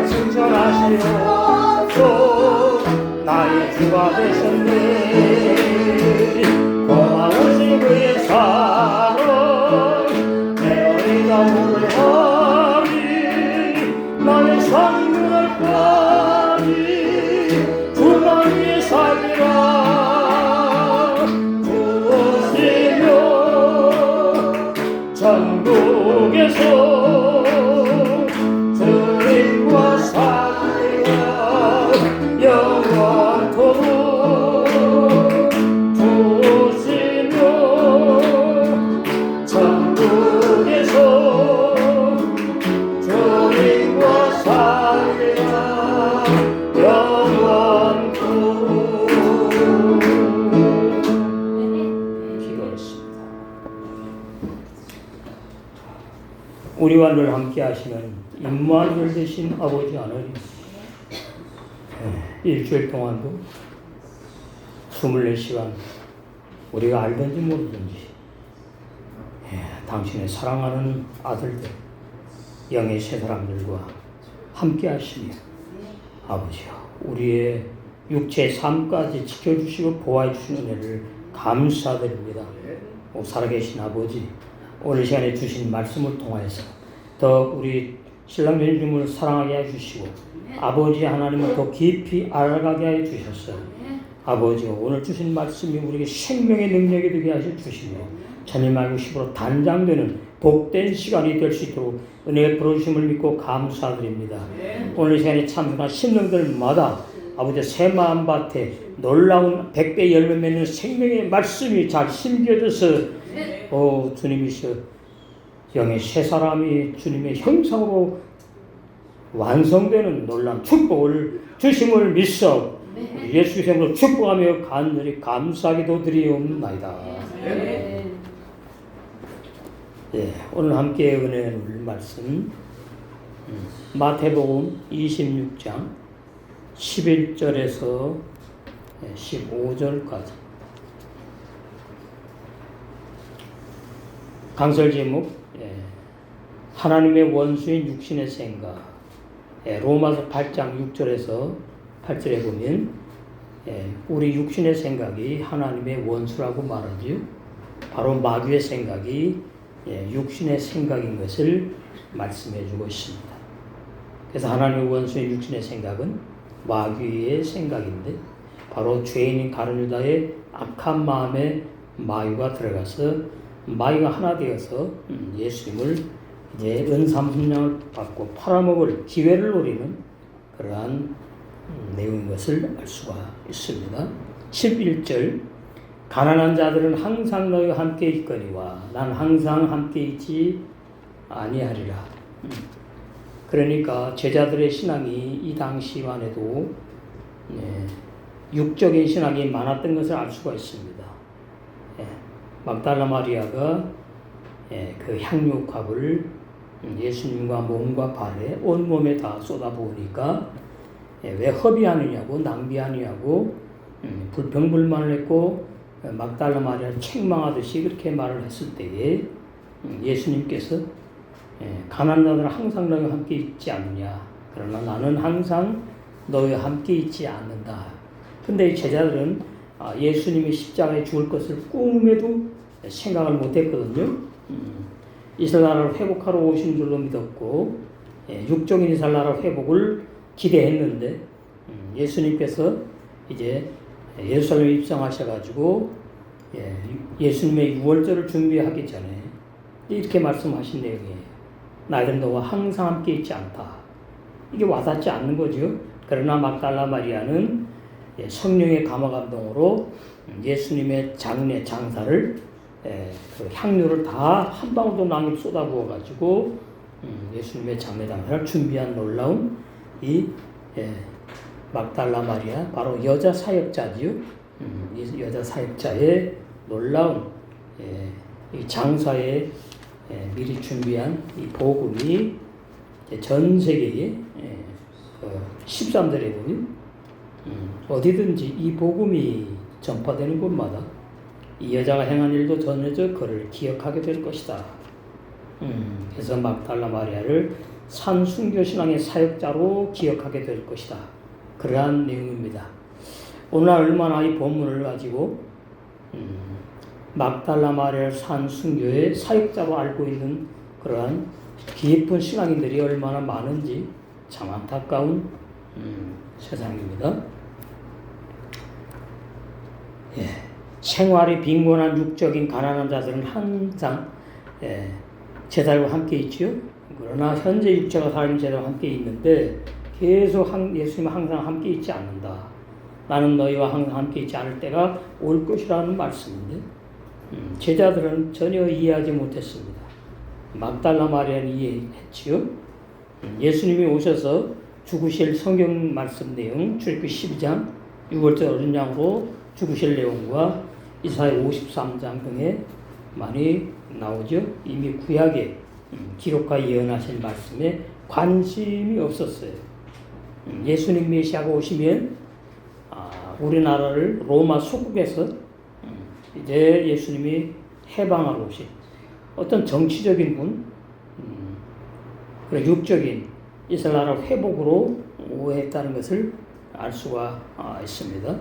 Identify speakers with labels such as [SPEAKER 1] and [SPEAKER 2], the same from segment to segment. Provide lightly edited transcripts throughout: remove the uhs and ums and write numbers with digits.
[SPEAKER 1] 승천하시옵소. 나의 주가 되셨네. 고마우신 그의 사랑 내가 오늘 하리. 나의 생명을까지 주만 위에 살리라. 주시며 천국에서 주님과 살리라. 영원토록 주시며 천국에서 주님과 살리라. 영원토록. 기도했습니다. 우리와 늘 함께 하시는 임마누엘 되신 아버지 하나님, 일주일 동안도 24시간 우리가 알든지 모르든지 당신의 사랑하는 아들들, 영의 세 사람들과 함께 하시며 아버지요, 우리의 육체의 삶까지 지켜주시고 보호해 주시는 은혜를 감사드립니다. 살아계신 아버지, 오늘 시간에 주신 말씀을 통하여서 더 우리 신랑 주님을 사랑하게 해주시고 아버지 하나님을 더 깊이 알아가게 해 주셨어요. 아버지, 오늘 주신 말씀이 우리에게 생명의 능력이 되게 하여 주시며 주님 알고 싶으로 단장되는 복된 시간이 될 수 있도록 은혜의 부르심을 믿고 감사드립니다. 오늘 시간에 참석한 신령들마다 아버지 새 마음밭에 놀라운 100배 열매 맺는 생명의 말씀이 잘 심겨져서 주님이시여 영의 새 사람이 주님의 형상으로 완성되는 놀라운 축복을 주심을 믿어 예수 이름으로 축복하며 간절히 감사기도 드리옵나이다. 오늘 함께 은혜 나눌 말씀 마태복음 26장 11절에서 15절까지. 강설 제목 하나님의 원수인 육신의 생각. 로마서 8장 6절에서 8절에 보면 우리 육신의 생각이 하나님의 원수라고 말하지요. 바로 마귀의 생각이 육신의 생각인 것을 말씀해 주고 있습니다. 그래서 하나님의 원수인 육신의 생각은 마귀의 생각인데 바로 죄인인 가룟 유다의 악한 마음에 마귀가 들어가서 마귀가 하나 되어서 예수님을 이제 은삼순양을 받고 팔아먹을 기회를 노리는 그러한 내용인 것을 알 수가 있습니다. 11절 가난한 자들은 항상 너희와 함께 있거니와 난 항상 함께 있지 아니하리라. 그러니까 제자들의 신앙이 이 당시만 해도 육적인 신앙이 많았던 것을 알 수가 있습니다. 막달라 마리아가 그 향유값을 예수님과 몸과 발에 온몸에 다 쏟아부으니까 왜 허비하느냐고 낭비하느냐고 불평불만을 했고 막달라 마리아를 책망하듯이 그렇게 말을 했을 때에 예수님께서 가난한 자들은 항상 너희와 함께 있지 않느냐, 그러나 나는 항상 너희와 함께 있지 않는다. 근데 이 제자들은 예수님이 십자가에 죽을 것을 꿈에도 생각을 못했거든요. 이스라엘 나라를 회복하러 오신 줄로 믿었고 육적인 이스라엘 나라 회복을 기대했는데 예수님께서 이제 예루살렘에 입성하셔가지고 예수님의 유월절을 준비하기 전에 이렇게 말씀하신 내용이에요. 나희들은 너와 항상 함께 있지 않다. 이게 와닿지 않는 거죠. 그러나 막달라 마리아는 성령의 감화감동으로 예수님의 장례 장사를 그 향료를 다 한 방울도 남김 쏟아부어가지고 예수님의 장례 장사를 준비한 놀라운 이 막달라 마리아, 바로 여자 사역자지요. 이 여자 사역자의 놀라운 이 장사에 미리 준비한 이 복음이 전 세계에 13절에 보면 어디든지 이 복음이 전파되는 곳마다 이 여자가 행한 일도 전해져 그를 기억하게 될 것이다. 그래서 막달라 마리아를 산순교 신앙의 사역자로 기억하게 될 것이다. 그러한 내용입니다. 오늘 얼마나 이 본문을 가지고 막달라 마리아를 산순교의 사역자로 알고 있는 그러한 깊은 신앙인들이 얼마나 많은지 참 안타까운 세상입니다. 예, 생활이 빈곤한 육적인 가난한 자들은 항상 제자들과 함께 있지요. 그러나 현재 육체가 살아있는 제자들과 함께 있는데 계속 예수님은 항상 함께 있지 않는다. 나는 너희와 항상 함께 있지 않을 때가 올 것이라는 말씀인데 제자들은 전혀 이해하지 못했습니다. 막달라 마리아는 이해했지요. 예수님이 오셔서 죽으실 성경 말씀 내용 출애굽기 12장 6월절 어린 양으로 죽으실 내용과 이사야 53장 등에 많이 나오죠. 이미 구약에 기록과 예언하신 말씀에 관심이 없었어요. 예수님 메시아가 오시면 우리나라를 로마 속국에서 이제 예수님이 해방하러 오신 어떤 정치적인 분, 육적인 이스라엘 나라 회복으로 오해했다는 것을 알 수가 있습니다.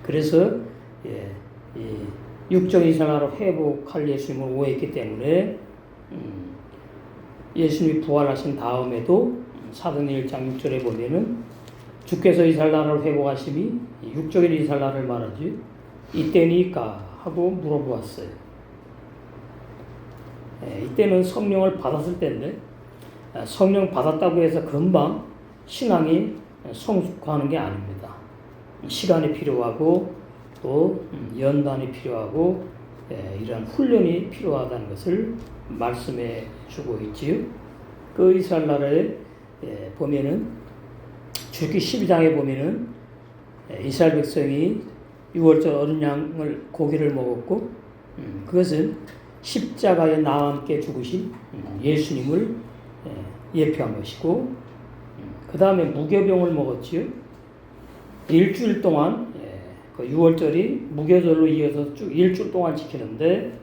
[SPEAKER 1] 그래서 이 육적인 이스라엘 나라 회복할 예수님을 오해했기 때문에 예수님이 부활하신 다음에도 사도행전 1장 6절에 보면은 주께서 이스라엘 나라를 회복하심이 육적인 이스라엘 나라를 말하지 이때니까 하고 물어보았어요. 이때는 성령을 받았을 때인데 성령 받았다고 해서 금방 신앙이 성숙하는 게 아닙니다. 시간이 필요하고 또 연단이 필요하고 이런 훈련이 필요하다는 것을 말씀해 주고 있지요. 그 이스라엘 나라에 보면은 출애굽기 12장에 보면은 이스라엘 백성이 6월절 어린 양을 고기를 먹었고 그것은 십자가에 나와 함께 죽으신 예수님을 예표한 것이고 그 다음에 무교병을 먹었지요. 일주일 동안 그 6월절이 무교절로 이어서 쭉 일주일 동안 지키는데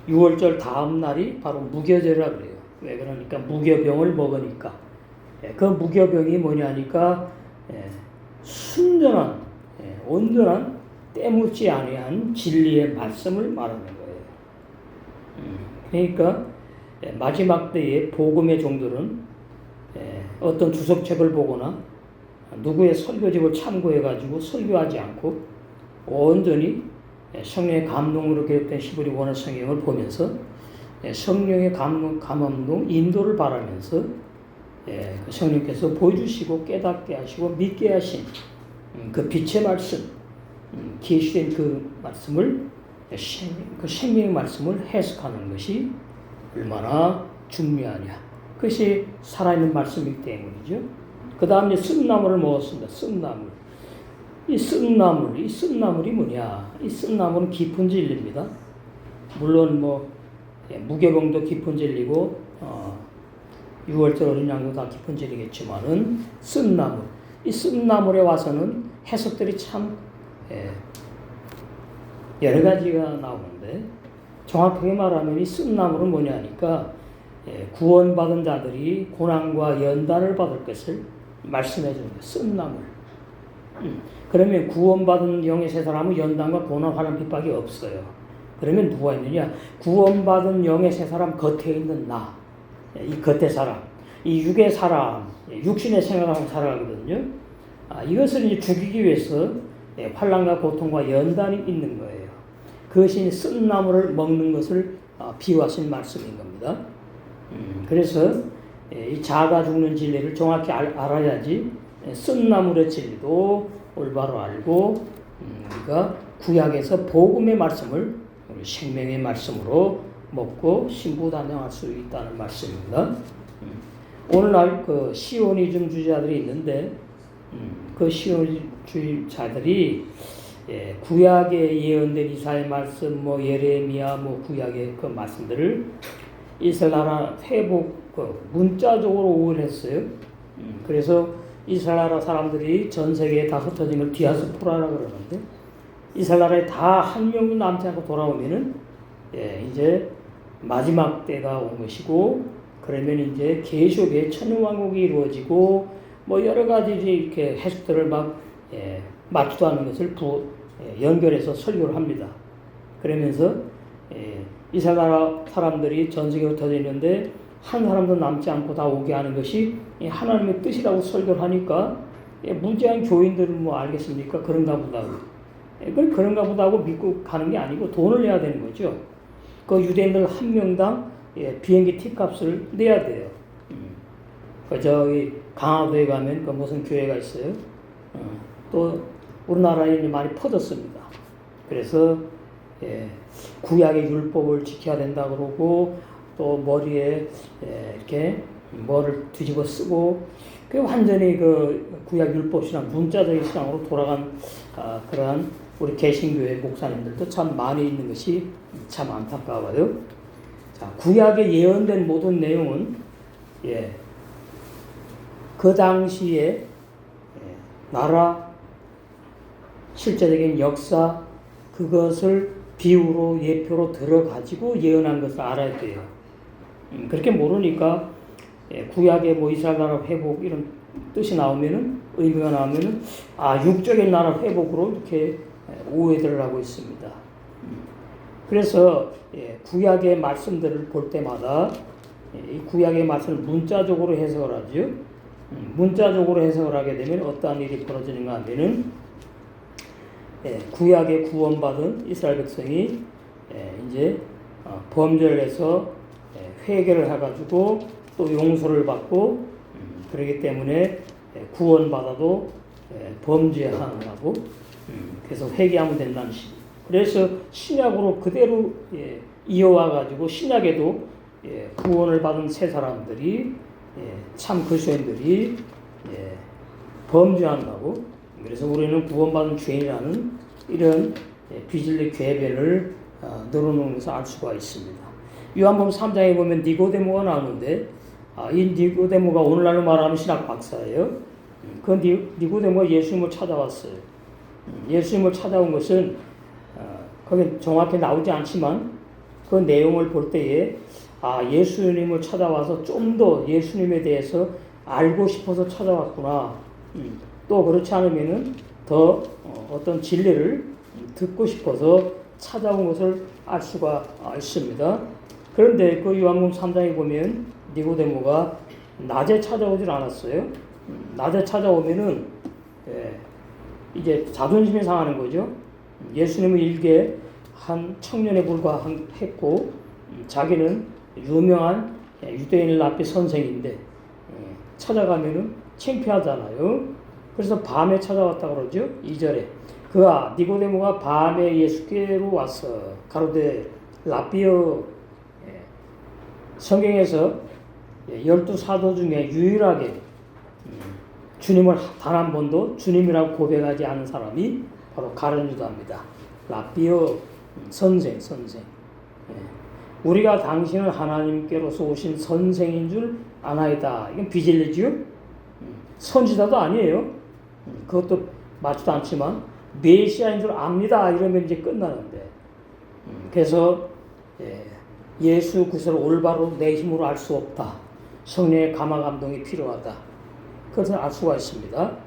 [SPEAKER 1] 6월절 다음 날이 바로 무교절이라 그래요. 왜 그러니까 무교병을 먹으니까 그 무교병이 뭐냐니까 순전한 온전한 때묻지 아니한 진리의 말씀을 말하는 거예요. 그러니까 마지막 때의 복음의 종들은 어떤 주석책을 보거나 누구의 설교집을 참고해가지고 설교하지 않고 온전히 성령의 감동으로 기록된 히브리 원어 성경을 보면서 성령의 감동, 인도를 바라면서 성령께서 보여주시고 깨닫게 하시고 믿게 하신 그 빛의 말씀, 계시된 그 말씀을 그 생명의 말씀을 해석하는 것이 얼마나 중요하냐. 그것이 살아있는 말씀이기 때문이죠. 그 다음에 쓴나물을 먹었습니다. 쓴나물. 이 쓴나물이 뭐냐? 이 쓴나물은 깊은 진리입니다. 물론 무교병도 깊은 진리고 6월절 어린 양도 다 깊은 진리겠지만은 쓴나물. 이 쓴나물에 와서는 해석들이 참 여러 가지가 나오는데 정확하게 말하면 이 쓴나물은 뭐냐니까 구원받은 자들이 고난과 연단을 받을 것을 말씀해 주는 거예요. 쓴나물. 그러면 구원받은 영의 세 사람은 연단과 고난, 환난, 핍박이 없어요. 그러면 누가 있느냐? 구원받은 영의 세 사람 겉에 있는 나. 이 겉에 사람. 이 육의 사람. 육신의 생활하고 살아가거든요. 이것을 이제 죽이기 위해서 환난과 고통과 연단이 있는 거예요. 그것이 쓴나물을 먹는 것을 비유하신 말씀인 겁니다. 그래서 이 자가 죽는 진리를 정확히 알아야지 쓴나물의 진리도 올바로 알고 우리가 구약에서 복음의 말씀을 우리 생명의 말씀으로 먹고 신부단장할 수 있다는 말씀입니다. 오늘날 그 시오니즘 주의자들이 있는데 그 시오니주의자들이 구약에 예언된 이사야의 말씀, 예레미야, 구약의 그 말씀들을 이스라엘 나라 회복 문자적으로 오해했어요. 그래서 이스라엘 나라 사람들이 전 세계에 다 흩어진 걸 디아스포라라고 그러는데 이스라엘 나라에 다 한 명도 남지 않고 돌아오면은 이제 마지막 때가 온 것이고 그러면 이제 계속의 천년왕국이 이루어지고 뭐 여러 가지 이렇게 해석들을 막 맞지도 않는 것을 연결해서 설교를 합니다. 그러면서 이스라엘 나라 사람들이 전 세계로 흩어져 있는데 한 사람도 남지 않고 다 오게 하는 것이 하나님의 뜻이라고 설교를 하니까 무지한 교인들은 뭐 알겠습니까? 그런가 보다. 그런가 보다 하고 믿고 가는 게 아니고 돈을 내야 되는 거죠. 그 유대인들 한 명당 비행기 티값을 내야 돼요. 저기 강화도에 가면 그 무슨 교회가 있어요. 또 우리나라에 많이 퍼졌습니다. 그래서 구약의 율법을 지켜야 된다 그러고 또 머리에 이렇게 뭐를 뒤집어 쓰고 그 완전히 그 구약 율법 신앙, 문자적인 신앙으로 돌아간 그러한 우리 개신교회 목사님들도 참 많이 있는 것이 참 안타까워요. 자, 구약에 예언된 모든 내용은 그 당시에 나라 실제적인 역사 그것을 비유로 예표로 들어가지고 예언한 것을 알아야 돼요. 그렇게 모르니까 구약의 뭐 이스라엘 나라 회복 이런 뜻이 나오면은 의미가 나오면은 육적인 나라 회복으로 이렇게 오해들을 하고 있습니다. 그래서 구약의 말씀들을 볼 때마다 이 구약의 말씀을 문자적으로 해석을 하죠. 문자적으로 해석을 하게 되면 어떠한 일이 벌어지는가 하면은 구약에 구원받은 이스라엘 백성이 이제 범죄를 해서 회개를 해가지고 또 용서를 받고 그러기 때문에 구원받아도 범죄하고 그래서 회개하면 된다는 식. 그래서 신약으로 그대로 이어와가지고 신약에도 구원을 받은 새 사람들이 참 그리스도인들이 범죄한다고. 그래서 우리는 구원받은 죄인이라는 이런 비진리 궤변을 늘어놓는 것을 알 수가 있습니다. 요한복음 3장에 보면 니고데모가 나오는데 이 니고데모가 오늘날로 말하면 신학 박사예요. 그 니고데모가 예수님을 찾아왔어요. 예수님을 찾아온 것은 거기 정확히 나오지 않지만 그 내용을 볼 때에 예수님을 찾아와서 좀 더 예수님에 대해서 알고 싶어서 찾아왔구나. 또 그렇지 않으면은 더 어떤 진리를 듣고 싶어서 찾아온 것을 알 수가 있습니다. 그런데 그 요한복음 3장에 보면 니고데모가 낮에 찾아오질 않았어요. 낮에 찾아오면은 이제 자존심이 상하는 거죠. 예수님을 일개 한 청년에 불과했고 자기는 유명한 유대인 랍비 선생인데 찾아가면은 창피하잖아요. 그래서 밤에 찾아왔다 그러죠. 2절에 니고데모가 밤에 예수께로 왔어 가로되 랍비여. 성경에서 12사도 중에 유일하게 주님을 단 한 번도 주님이라고 고백하지 않은 사람이 바로 가룟 유다입니다. 랍비여 선생. 우리가 당신은 하나님께로서 오신 선생인 줄 아나이다. 이건 비진리지요. 선지자도 아니에요. 그것도 맞지도 않지만 메시아인 줄 압니다. 이러면 이제 끝나는데. 그래서 예수 그리스도를 올바로 내 힘으로 알 수 없다. 성령의 감화 감동이 필요하다. 그것을 알 수가 있습니다.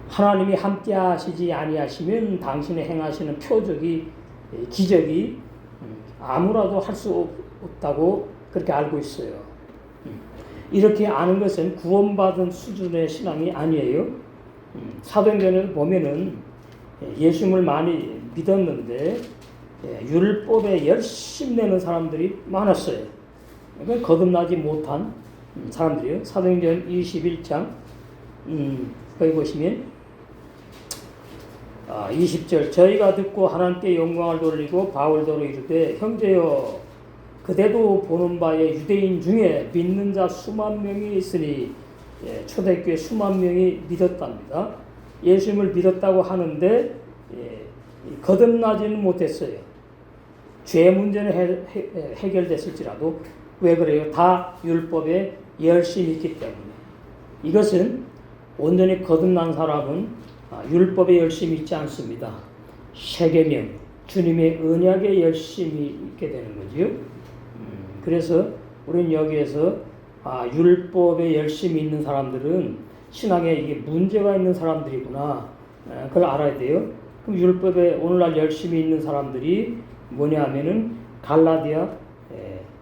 [SPEAKER 1] 하나님이 함께 하시지 아니하시면 당신의 행하시는 표적이 기적이 아무라도 할 수 없다고 그렇게 알고 있어요. 이렇게 아는 것은 구원받은 수준의 신앙이 아니에요. 사도행전을 보면은 예수님을 많이 믿었는데 율법에 열심 내는 사람들이 많았어요. 그러니까 거듭나지 못한 사람들이요. 사도행전 21장 거기 보시면 20절 저희가 듣고 하나님께 영광을 돌리고 바울더러 이르되 형제여 그대도 보는 바에 유대인 중에 믿는 자 수만 명이 있으니 초대교회 수만 명이 믿었답니다. 예수님을 믿었다고 하는데 거듭나지는 못했어요. 죄 문제는 해결됐을지라도 왜 그래요? 다 율법에 열심히 있기 때문에. 이것은 온전히 거듭난 사람은 율법에 열심히 있지 않습니다. 세계명, 주님의 언약에 열심히 있게 되는 거지요. 그래서 우리는 여기에서 율법에 열심히 있는 사람들은 신앙에 이게 문제가 있는 사람들이구나. 그걸 알아야 돼요. 그럼 율법에 오늘날 열심히 있는 사람들이 뭐냐 하면은 갈라디아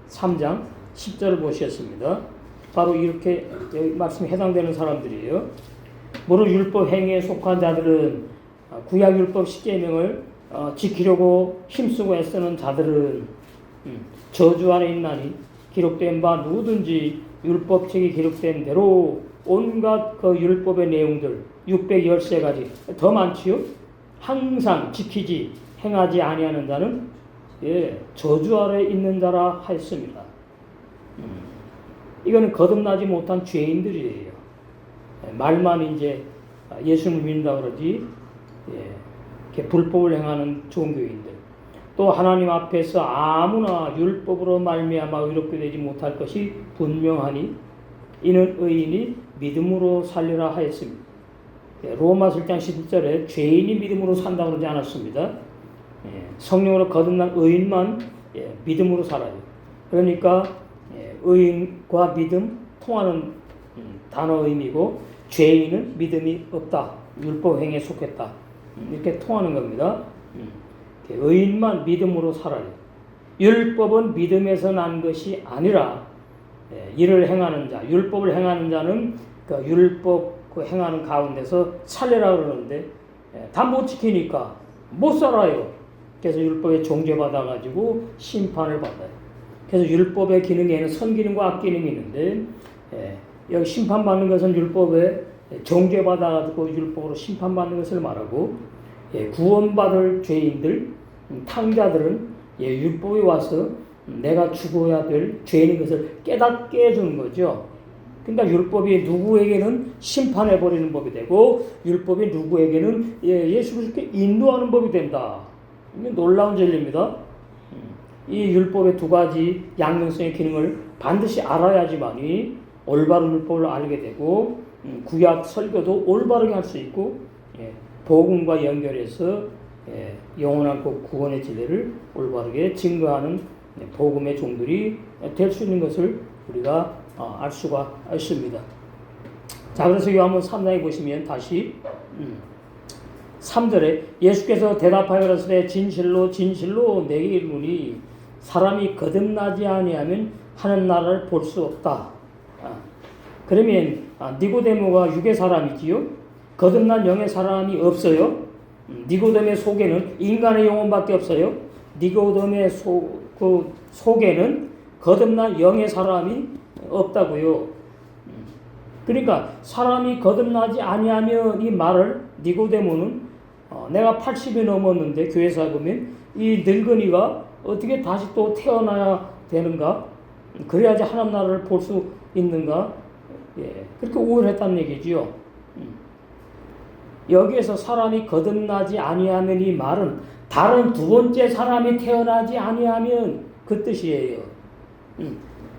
[SPEAKER 1] 3장 10절을 보셨습니다. 바로 이렇게 여기 말씀에 해당되는 사람들이에요. 무릇 율법 행위에 속한 자들은 구약 율법 10계명을 지키려고 힘쓰고 애쓰는 자들은 저주 안에 있나니 기록된 바 누구든지 율법책이 기록된 대로 온갖 그 율법의 내용들 613가지 더 많지요. 항상 지키지 행하지 아니하는 자는 저주 아래 있는 자라 하였습니다. 이거는 거듭나지 못한 죄인들이에요. 말만 이제 예수를 믿는다 그러지 이렇게 불법을 행하는 종교인들. 또 하나님 앞에서 아무나 율법으로 말미암아 의롭게 되지 못할 것이 분명하니 이는 의인이 믿음으로 살리라 하였습니다. 로마서 1장 11절에 죄인이 믿음으로 산다고 그러지 않았습니다. 성령으로 거듭난 의인만 믿음으로 살아요. 그러니까 의인과 믿음 통하는 단어임이고 죄인은 믿음이 없다. 율법 행위에 속했다. 이렇게 통하는 겁니다. 의인만 믿음으로 살아요. 율법은 믿음에서 난 것이 아니라 이를 행하는 자, 율법을 행하는 자는 그 율법 그 행하는 가운데서 살려라 그러는데 다 못 지키니까 못 살아요. 그래서 율법에 정죄받아가지고 심판을 받아요. 그래서 율법의 기능에는 선기능과 악기능이 있는데 여기 심판받는 것은 율법에 정죄받아가지고 율법으로 심판받는 것을 말하고 구원받을 죄인들, 탕자들은 율법에 와서 내가 죽어야 될 죄인인 것을 깨닫게 해주는 거죠. 그러니까 율법이 누구에게는 심판해버리는 법이 되고 율법이 누구에게는 예수 그리스도께 인도하는 법이 된다. 이게 놀라운 진리입니다. 이 율법의 두 가지 양면성의 기능을 반드시 알아야지만이 올바른 율법을 알게 되고 구약 설교도 올바르게 할 수 있고 복음과 연결해서 영원한 구원의 진리를 올바르게 증거하는 복음의 종들이 될 수 있는 것을 우리가 알 수가 있습니다. 자, 그래서 요한복음 3장에 보시면 다시 3절에 예수께서 대답하여 가로되 진실로 진실로 내게 이르노니 사람이 거듭나지 아니하면 하는 나라를 볼 수 없다. 그러면 니고데모가 육의 사람이지요. 거듭난 영의 사람이 없어요. 니고데모의 속에는 인간의 영혼밖에 없어요. 니고데모의 속에는 거듭난 영의 사람이 없다고요. 그러니까 사람이 거듭나지 아니하면 이 말을 니고데모는 내가 80이 넘었는데 교회에서 보면 이 늙은이가 어떻게 다시 또 태어나야 되는가? 그래야지 하나님 나라를 볼 수 있는가? 그렇게 오해를 했다는 얘기지요. 여기에서 사람이 거듭나지 아니하면 이 말은 다른 두 번째 사람이 태어나지 아니하면 그 뜻이에요.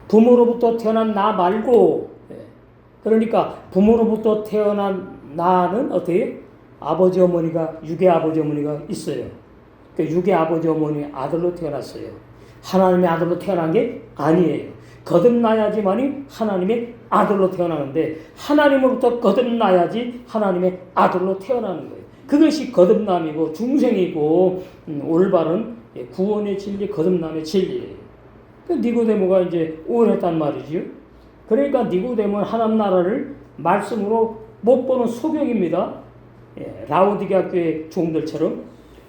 [SPEAKER 1] 부모로부터 태어난 나 말고 그러니까 부모로부터 태어난 나는 어떻게? 아버지 어머니가 육의 아버지 어머니가 있어요. 그 육의 아버지 어머니 아들로 태어났어요. 하나님의 아들로 태어난 게 아니에요. 거듭나야지만이 하나님의 아들로 태어나는데 하나님으로부터 거듭나야지 하나님의 아들로 태어나는 거예요. 그것이 거듭남이고 중생이고 올바른 구원의 진리, 거듭남의 진리예요. 그 니고데모가 이제 오해했단 말이지요. 그러니까 니고데모는 하나님 나라를 말씀으로 못 보는 소경입니다. 라오디게아 교회 종들처럼.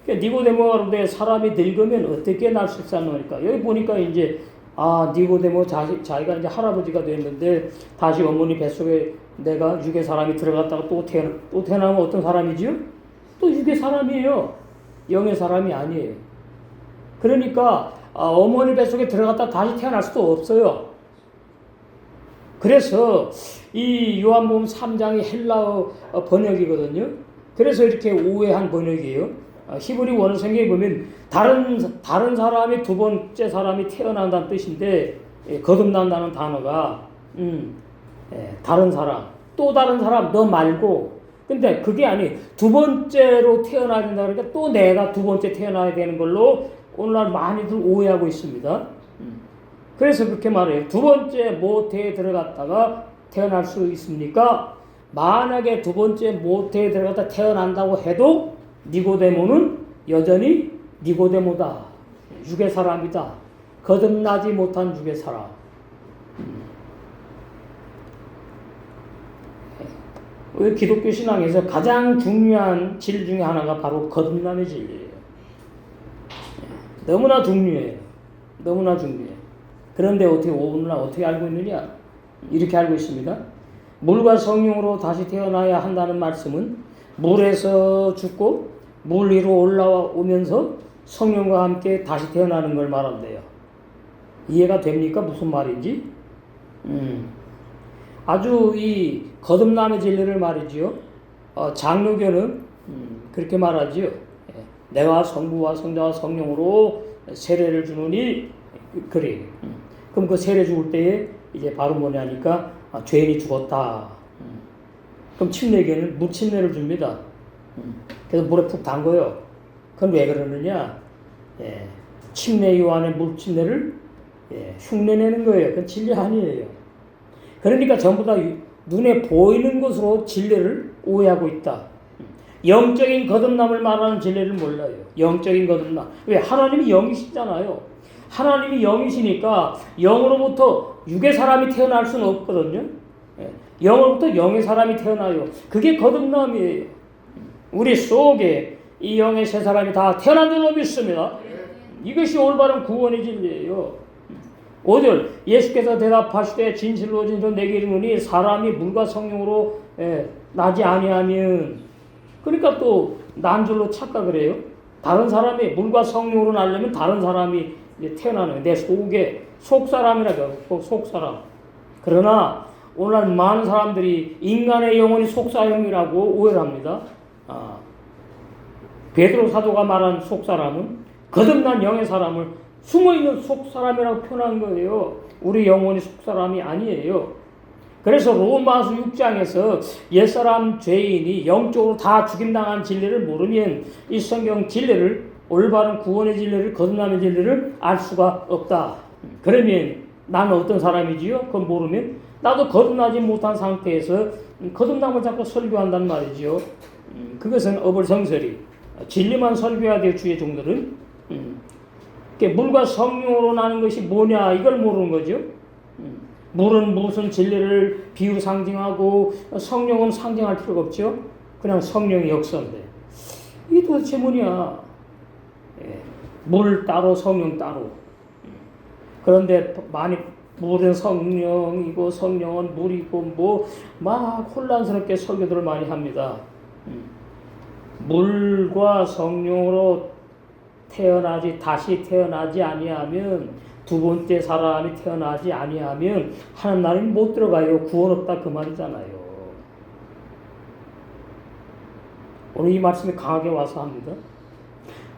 [SPEAKER 1] 그러니까 니고데모가 그런데 사람이 늙으면 어떻게 날 수 있겠습니까? 여기 보니까 이제 니고데모 자기가 이제 할아버지가 됐는데 다시 어머니 뱃속에 내가 육의 사람이 들어갔다가 또 태어나면 어떤 사람이지요? 또 육의 사람이에요. 영의 사람이 아니에요. 그러니까 어머니 뱃속에 들어갔다 다시 태어날 수도 없어요. 그래서 이 요한복음 3장이 헬라어 번역이거든요. 그래서 이렇게 오해한 번역이에요. 히브리 원성에 보면 다른 사람이 두 번째 사람이 태어난다는 뜻인데 거듭난다는 단어가 다른 사람, 또 다른 사람 너 말고 근데 그게 아니 두 번째로 태어나야 된다 그러니까 또 내가 두 번째 태어나야 되는 걸로 오늘날 많이들 오해하고 있습니다. 그래서 그렇게 말해요. 두 번째 모태에 들어갔다가 태어날 수 있습니까? 만약에 두 번째 모태에 들어갔다 태어난다고 해도 니고데모는 여전히 니고데모다. 육의 사람이다. 거듭나지 못한 육의 사람. 우리 기독교 신앙에서 가장 중요한 질 중에 하나가 바로 거듭남의 진리예요. 너무나 중요해요. 너무나 중요해요. 그런데 오늘날 어떻게 알고 있느냐? 이렇게 알고 있습니다. 물과 성령으로 다시 태어나야 한다는 말씀은 물에서 죽고 물 위로 올라오면서 성령과 함께 다시 태어나는 걸 말한대요. 이해가 됩니까? 무슨 말인지? 아주 이 거듭남의 진리를 말이지요. 장로교는 그렇게 말하지요. 내가 성부와 성자와 성령으로 세례를 주느니 그래. 그럼 그 세례 죽을 때에 이제 바로 뭐냐니까 죄인이 죽었다. 그럼 침례교는 물침례를 줍니다. 그래서 물에 푹 담궈요. 그건 왜 그러느냐? 침례 요한의 물침례를 흉내내는 거예요. 그건 진리 아니에요. 그러니까 전부 다 눈에 보이는 것으로 진리를 오해하고 있다. 영적인 거듭남을 말하는 진리를 몰라요. 영적인 거듭남. 왜? 하나님이 영이시잖아요. 하나님이 영이시니까 영으로부터 육의 사람이 태어날 수는 없거든요. 영으로부터 영의 사람이 태어나요. 그게 거듭남이에요. 우리 속에 이 영의 세 사람이 다 태어난 줄로 믿습니다. 이것이 올바른 구원의 진리예요. 5절 예수께서 대답하시되 진실로 진실로 내게 이르노니 사람이 물과 성령으로 나지 아니하면, 그러니까 또 난 줄로 착각을 해요. 다른 사람이 물과 성령으로 나려면 다른 사람이 태어나는 거예요. 내 속에 속사람이라고 속사람. 그러나 오늘 많은 사람들이 인간의 영혼이 속사형이라고 오해를 합니다. 베드로 사도가 말한 속사람은 거듭난 영의 사람을 숨어있는 속사람이라고 표현한 거예요. 우리 영혼이 속사람이 아니에요. 그래서 로마서 6장에서 옛사람 죄인이 영적으로 다 죽임당한 진리를 모르면 이 성경 진리를, 올바른 구원의 진리를, 거듭남의 진리를 알 수가 없다. 그러면 나는 어떤 사람이지요? 그걸 모르면 나도 거듭나지 못한 상태에서 거듭남을 자꾸 설교한단 말이죠. 그것은 어불성설이. 진리만 설교해야 돼요. 주의 종들은. 물과 성령으로 나는 것이 뭐냐 이걸 모르는 거죠. 물은 무슨 진리를 비유 상징하고 성령은 상징할 필요가 없죠. 그냥 성령의 역사인데 이게 도대체 뭐냐. 물 따로 성령 따로. 그런데 많이 물은 성령이고 성령은 물이고 뭐 막 혼란스럽게 설교들을 많이 합니다. 물과 성령으로 다시 태어나지 아니하면, 두 번째 사람이 태어나지 아니하면 하나님 못 들어가요. 구원 없다 그 말이잖아요. 오늘 이 말씀이 강하게 와서 합니다.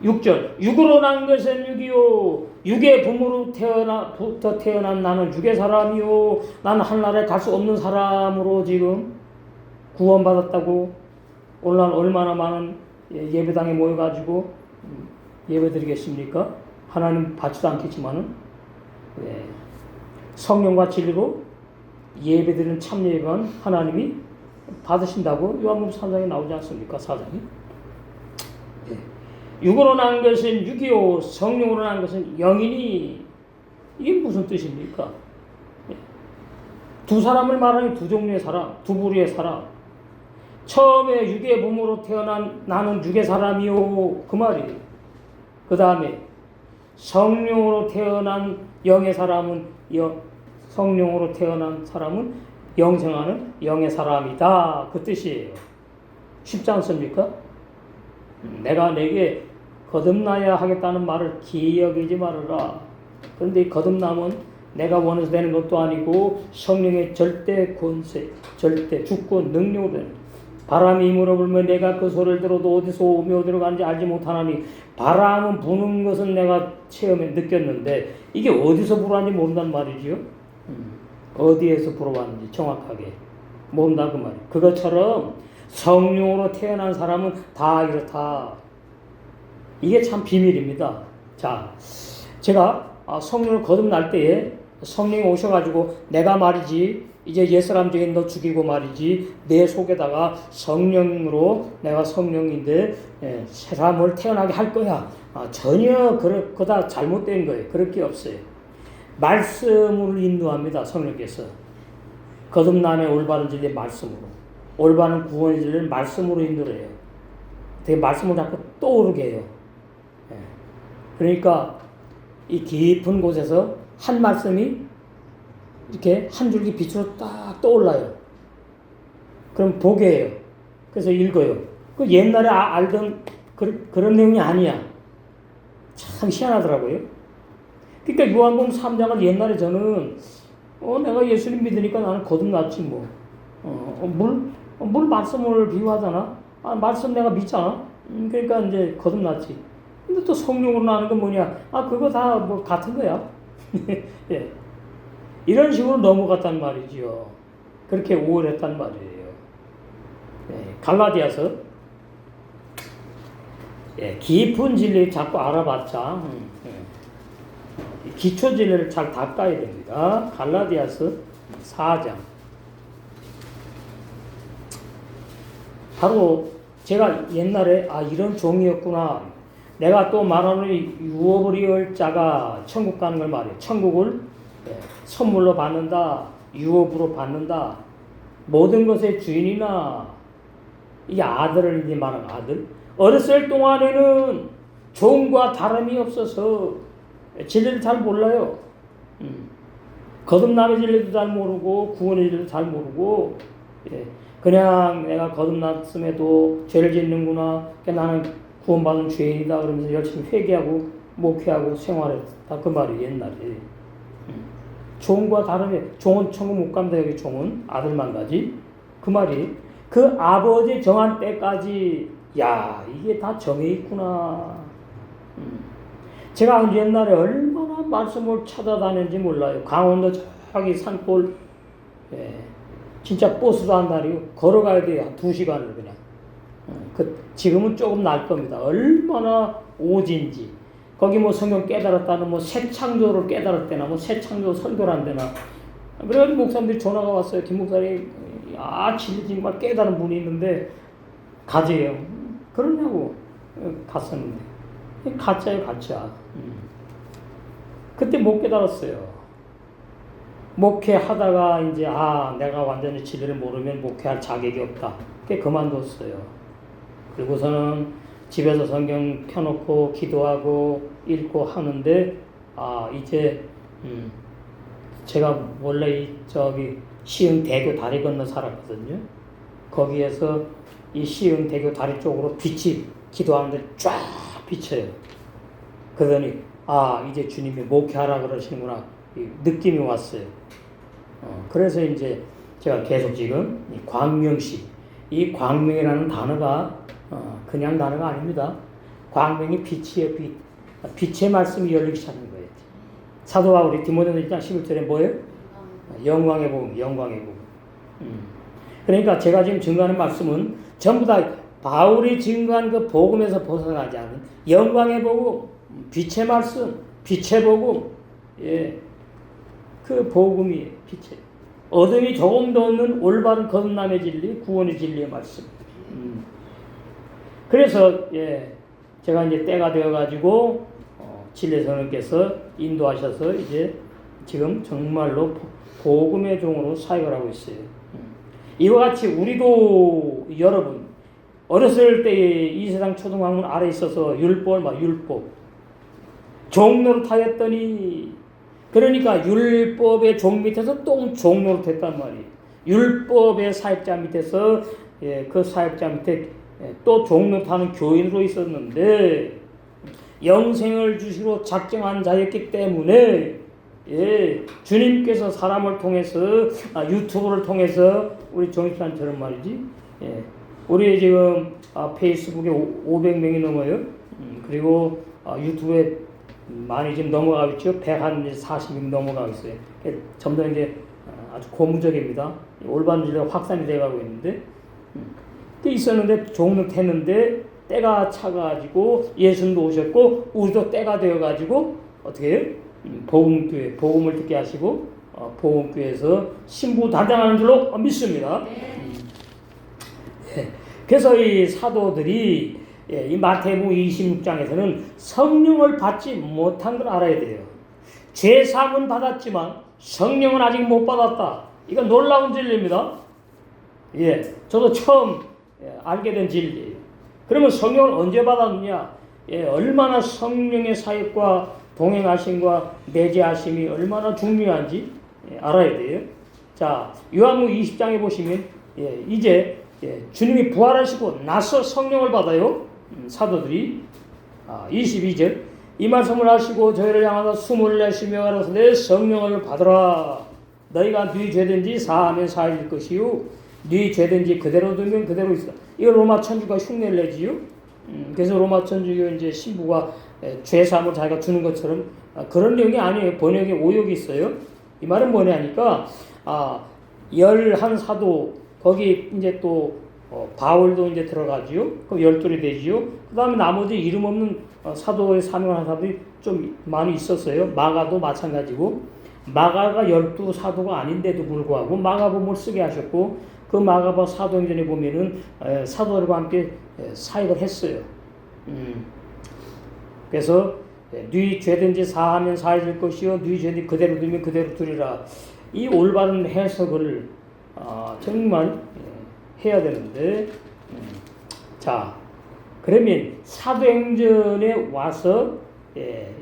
[SPEAKER 1] 6절 육으로 난 것은 육이요 육의 부모로부터 태어난 나는 육의 사람이요 나는 하늘나라에 갈 수 없는 사람으로 지금 구원받았다고. 오늘 얼마나 많은 예배당에 모여가지고 예배 드리겠습니까? 하나님 받지도 않겠지만은 성령과 진리로 예배 드리는 참 예배는 하나님이 받으신다고 요한복음 4장에 나오지 않습니까? 4장이. 육으로 난 것은 육이요 성령으로 난 것은 영이니. 이게 무슨 뜻입니까? 두 사람을 말하는 두 종류의 사람, 두 부류의 사람. 처음에 육의 몸으로 태어난 나는 육의 사람이요 그 말이에요. 그 다음에 성령으로 태어난 영의 사람은 성령으로 태어난 사람은 영생하는 영의 사람이다 그 뜻이에요. 쉽지 않습니까? 내가 내게 거듭나야 하겠다는 말을 기억이지 말아라. 그런데 이 거듭남은 내가 원해서 되는 것도 아니고 성령의 절대 권세, 절대 주권 능력으로 되는. 바람이 힘으로 불면 내가 그 소리를 들어도 어디서 오며 어디로 가는지 알지 못하나니 바람은 부는 것은 내가 체험해 느꼈는데 이게 어디서 불어왔는지 모른단 말이지요. 어디에서 불어왔는지 정확하게 모른다 그 말이에요. 그것처럼 성령으로 태어난 사람은 다 이렇다. 이게 참 비밀입니다. 자, 제가 성령을 거듭날 때에 성령이 오셔가지고 내가 말이지 이제 옛사람 중에 너 죽이고 말이지 내 속에다가 성령으로 내가 성령인데 새 사람을 태어나게 할 거야. 전혀 그다 잘못된 거예요. 그럴 게 없어요. 말씀으로 인도합니다. 성령께서 거듭남의 올바른 진리 말씀으로, 올바른 구원의 진리를 말씀으로 인도해요. 되게 말씀을 자꾸 떠오르게 해요. 그러니까 이 깊은 곳에서 한 말씀이 이렇게 한 줄기 빛으로 딱 떠올라요. 그럼 보게 해요. 그래서 읽어요. 그 옛날에 알던 그런 내용이 아니야. 참 희한하더라고요. 그러니까 요한복음 3장을 옛날에 저는 내가 예수님 믿으니까 나는 거듭났지 뭐. 물 말씀을 비유하잖아. 말씀 내가 믿잖아. 그러니까 이제 거듭났지. 근데 또 성령으로 나는 건 뭐냐? 그거 다 뭐 같은 거야. 예. 이런 식으로 넘어갔단 말이지요. 그렇게 우월했단 말이에요. 예. 갈라디아서 깊은 진리 자꾸 알아봤자 기초 진리를 잘 닦아야 됩니다. 갈라디아서 4장. 바로 제가 옛날에 이런 종이었구나. 내가 또 말하는 유업을 이을 자가 천국 가는 걸 말해요. 천국을 선물로 받는다. 유업으로 받는다. 모든 것의 주인이나 이 아들을 이제 말하는 아들. 어렸을 동안에는 종과 다름이 없어서 진리를 잘 몰라요. 거듭남의 진리도 잘 모르고 구원의 진리도 잘 모르고 그냥 내가 거듭났음에도 죄를 짓는구나. 나는 구원받은 죄인이다. 그러면서 열심히 회개하고 목회하고 생활했다. 그 말이 옛날에. 종과 다름이 종은 천국 못 간다. 여기 종은 아들만 가지. 그 말이 그 아버지 정한 때까지 이게 다 정해 있구나. 제가 옛날에 얼마나 말씀을 찾아다녔는지 몰라요. 강원도 저기 산골 진짜 버스도 안 다니고 걸어가야 돼요. 한 2시간을 그냥. 지금은 조금 날 겁니다. 얼마나 오진지. 거기 뭐 성경 깨달았다는 뭐 새 창조를 깨달았대나 뭐 새 창조 설교를 한대나. 그래가지고 목사님들이 전화가 왔어요. 김 목사님 진리 정말 깨달은 분이 있는데 가재요. 그러냐고 갔었는데 가짜예요. 가짜. 그때 못 깨달았어요. 목회하다가 이제 내가 완전히 진리를 모르면 목회할 자격이 없다. 그게 그만뒀어요. 그리고서는 집에서 성경 펴놓고 기도하고 읽고 하는데 이제 제가 원래 저기 시흥대교 다리 건너 살았거든요. 거기에서 이 시흥대교 다리 쪽으로 빛이 기도하는데 쫙 비쳐요. 그러더니 이제 주님이 목회하라 그러시는구나. 느낌이 왔어요. 그래서 이제 제가 계속 지금 광명시, 이 광명이라는 단어가 그냥 단어가 아닙니다. 광명이 빛이에요. 빛의 말씀이 열리기 시작하는 거예요. 사도 바울이 디모데전서 1장 11절에 뭐예요? 영광의 복음, 영광의 복음. 그러니까 제가 지금 증거하는 말씀은 전부 다 바울이 증거한 그 복음에서 벗어나지 않은 영광의 복음, 빛의 말씀, 빛의 복음, 그 복음이 빛의 어둠이 조금도 없는 올바른 거듭남의 진리, 구원의 진리의 말씀. 그래서 제가 이제 때가 되어가지고 진리 선생님께서 인도하셔서 이제 지금 정말로 복음의 종으로 사역을 하고 있어요. 이와 같이 우리도 여러분 어렸을 때 이 세상 초등학문 아래 있어서 율법 종노릇하였더니 그러니까 율법의 종 밑에서 또 종노릇했단 말이에요. 율법의 사역자 밑에서 그 사역자 밑에 또 종노릇하는 교인으로 있었는데 영생을 주시러 작정한 자였기 때문에 주님께서 사람을 통해서 유튜브를 통해서 우리 정식사님처럼 말이지 우리 지금 페이스북에 500명이 넘어요. 그리고 유튜브에 많이 지금 넘어가고 있죠. 140명 넘어가고 있어요. 점점 이제 아주 고무적입니다. 올바른 진리가 확산이 돼가고 있는데 있었는데 종로했는데 때가 차가지고 예수님도 오셨고 우리도 때가 되어가지고 어떻게 해요? 복음을 듣게 하시고 복음교회에서 신부 단장하는 줄로 믿습니다. 예. 그래서 이 사도들이 이 마태복음 26장에서는 성령을 받지 못한 걸 알아야 돼요. 죄사함은 받았지만 성령은 아직 못 받았다. 이건 놀라운 진리입니다. 예, 저도 처음 알게 된 진리예요. 그러면 성령을 언제 받았느냐? 얼마나 성령의 사역과 동행하심과 내재하심이 얼마나 중요한지 알아야 돼요. 자, 요한복음 20장에 보시면 이제 주님이 부활하시고 나서 성령을 받아요. 사도들이 22절 이 말씀을 하시고 저희를 향하여 숨을 내쉬며 가라사대 성령을 받으라. 너희가 네 죄든지 사하면 사해질 것이요 네 죄든지 그대로 두면 그대로 있어. 이거 로마 천주가 흉내를 내지요. 그래서 로마 천주교 이제 신부가 죄 사함을 자기가 주는 것처럼 그런 내용이 아니에요. 번역에 오역이 있어요. 이 말은 뭐냐니까 11사도 거기 이제 또 바울도 이제 들어가지요. 그럼 12이 되지요. 그 다음에 나머지 이름 없는 사도의 사명을 하는 사람들이 좀 많이 있었어요. 마가도 마찬가지고 마가가 12사도가 아닌데도 불구하고 마가복음을 쓰게 하셨고 그 마가복 사도행전에 보면은 사도들과 함께 사역을 했어요. 그래서 네 죄든지 사하면 사해질 것이요 네 죄든지 그대로 두면 그대로 두리라. 이 올바른 해석을 정말 해야 되는데 자 그러면 사도행전에 와서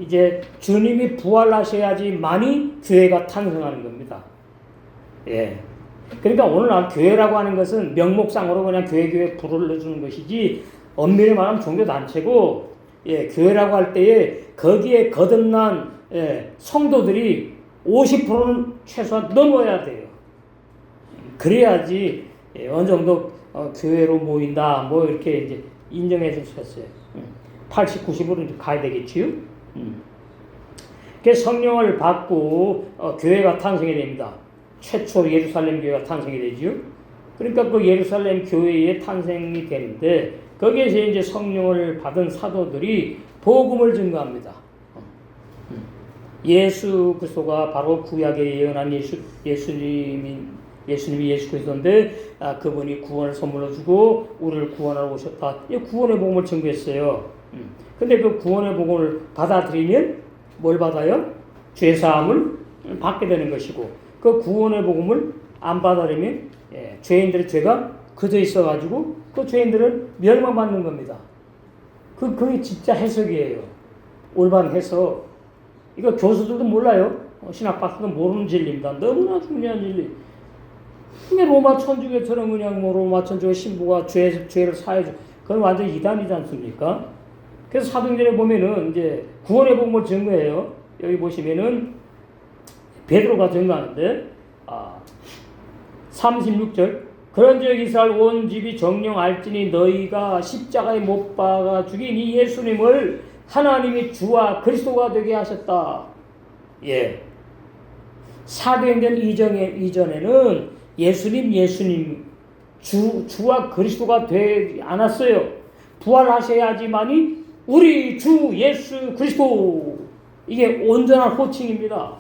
[SPEAKER 1] 이제 주님이 부활하셔야지만이 교회가 탄생하는 겁니다. 그러니까 오늘날 교회라고 하는 것은 명목상으로 그냥 교회 불러주는 것이지 엄밀히 말하면 종교단체고 교회라고 할 때에 거기에 거듭난 성도들이 50%는 최소한 넘어야 돼요. 그래야지 어느 정도 교회로 모인다 뭐 이렇게 이제 인정해 주셨어요. 80, 90으로 가야 되겠지요. 그래서 성령을 받고 교회가 탄생이 됩니다. 최초 예루살렘 교회가 탄생이 되지요. 그러니까 그 예루살렘 교회의 탄생이 되는데 거기에서 이제 성령을 받은 사도들이 복음을 증거합니다. 예수 그리스도가 바로 구약에 예언한 예수님이 예수 그리스도인데 그분이 구원을 선물로 주고 우리를 구원하러 오셨다. 이 구원의 복음을 증거했어요. 근데 그 구원의 복음을 받아들이면 뭘 받아요? 죄사함을 받게 되는 것이고 그 구원의 복음을 안 받아들이면 죄인들의 죄가 그저 있어가지고 그 죄인들은 멸망받는 겁니다. 그게 진짜 해석이에요. 올바른 해석. 이거 교수들도 몰라요. 신학박사도 모르는 진리입니다. 너무나 중요한 진리. 그냥 로마 천주교처럼 그냥 뭐 로마 천주교 신부가 죄를 사해줘. 그건 완전 이단이지 않습니까? 그래서 사도행전에 보면은 이제 구원의 복음을 증거해요. 여기 보시면은 베드로가 증거하는데 36절 그런즉 이스라엘 온 집이 정령 알지니 너희가 십자가에 못 박아 죽인 이 예수님을 하나님이 주와 그리스도가 되게 하셨다. 사도행전 이전에는 예수님 주와 그리스도가 되지 않았어요. 부활하셔야지만이 우리 주 예수 그리스도 이게 온전한 호칭입니다.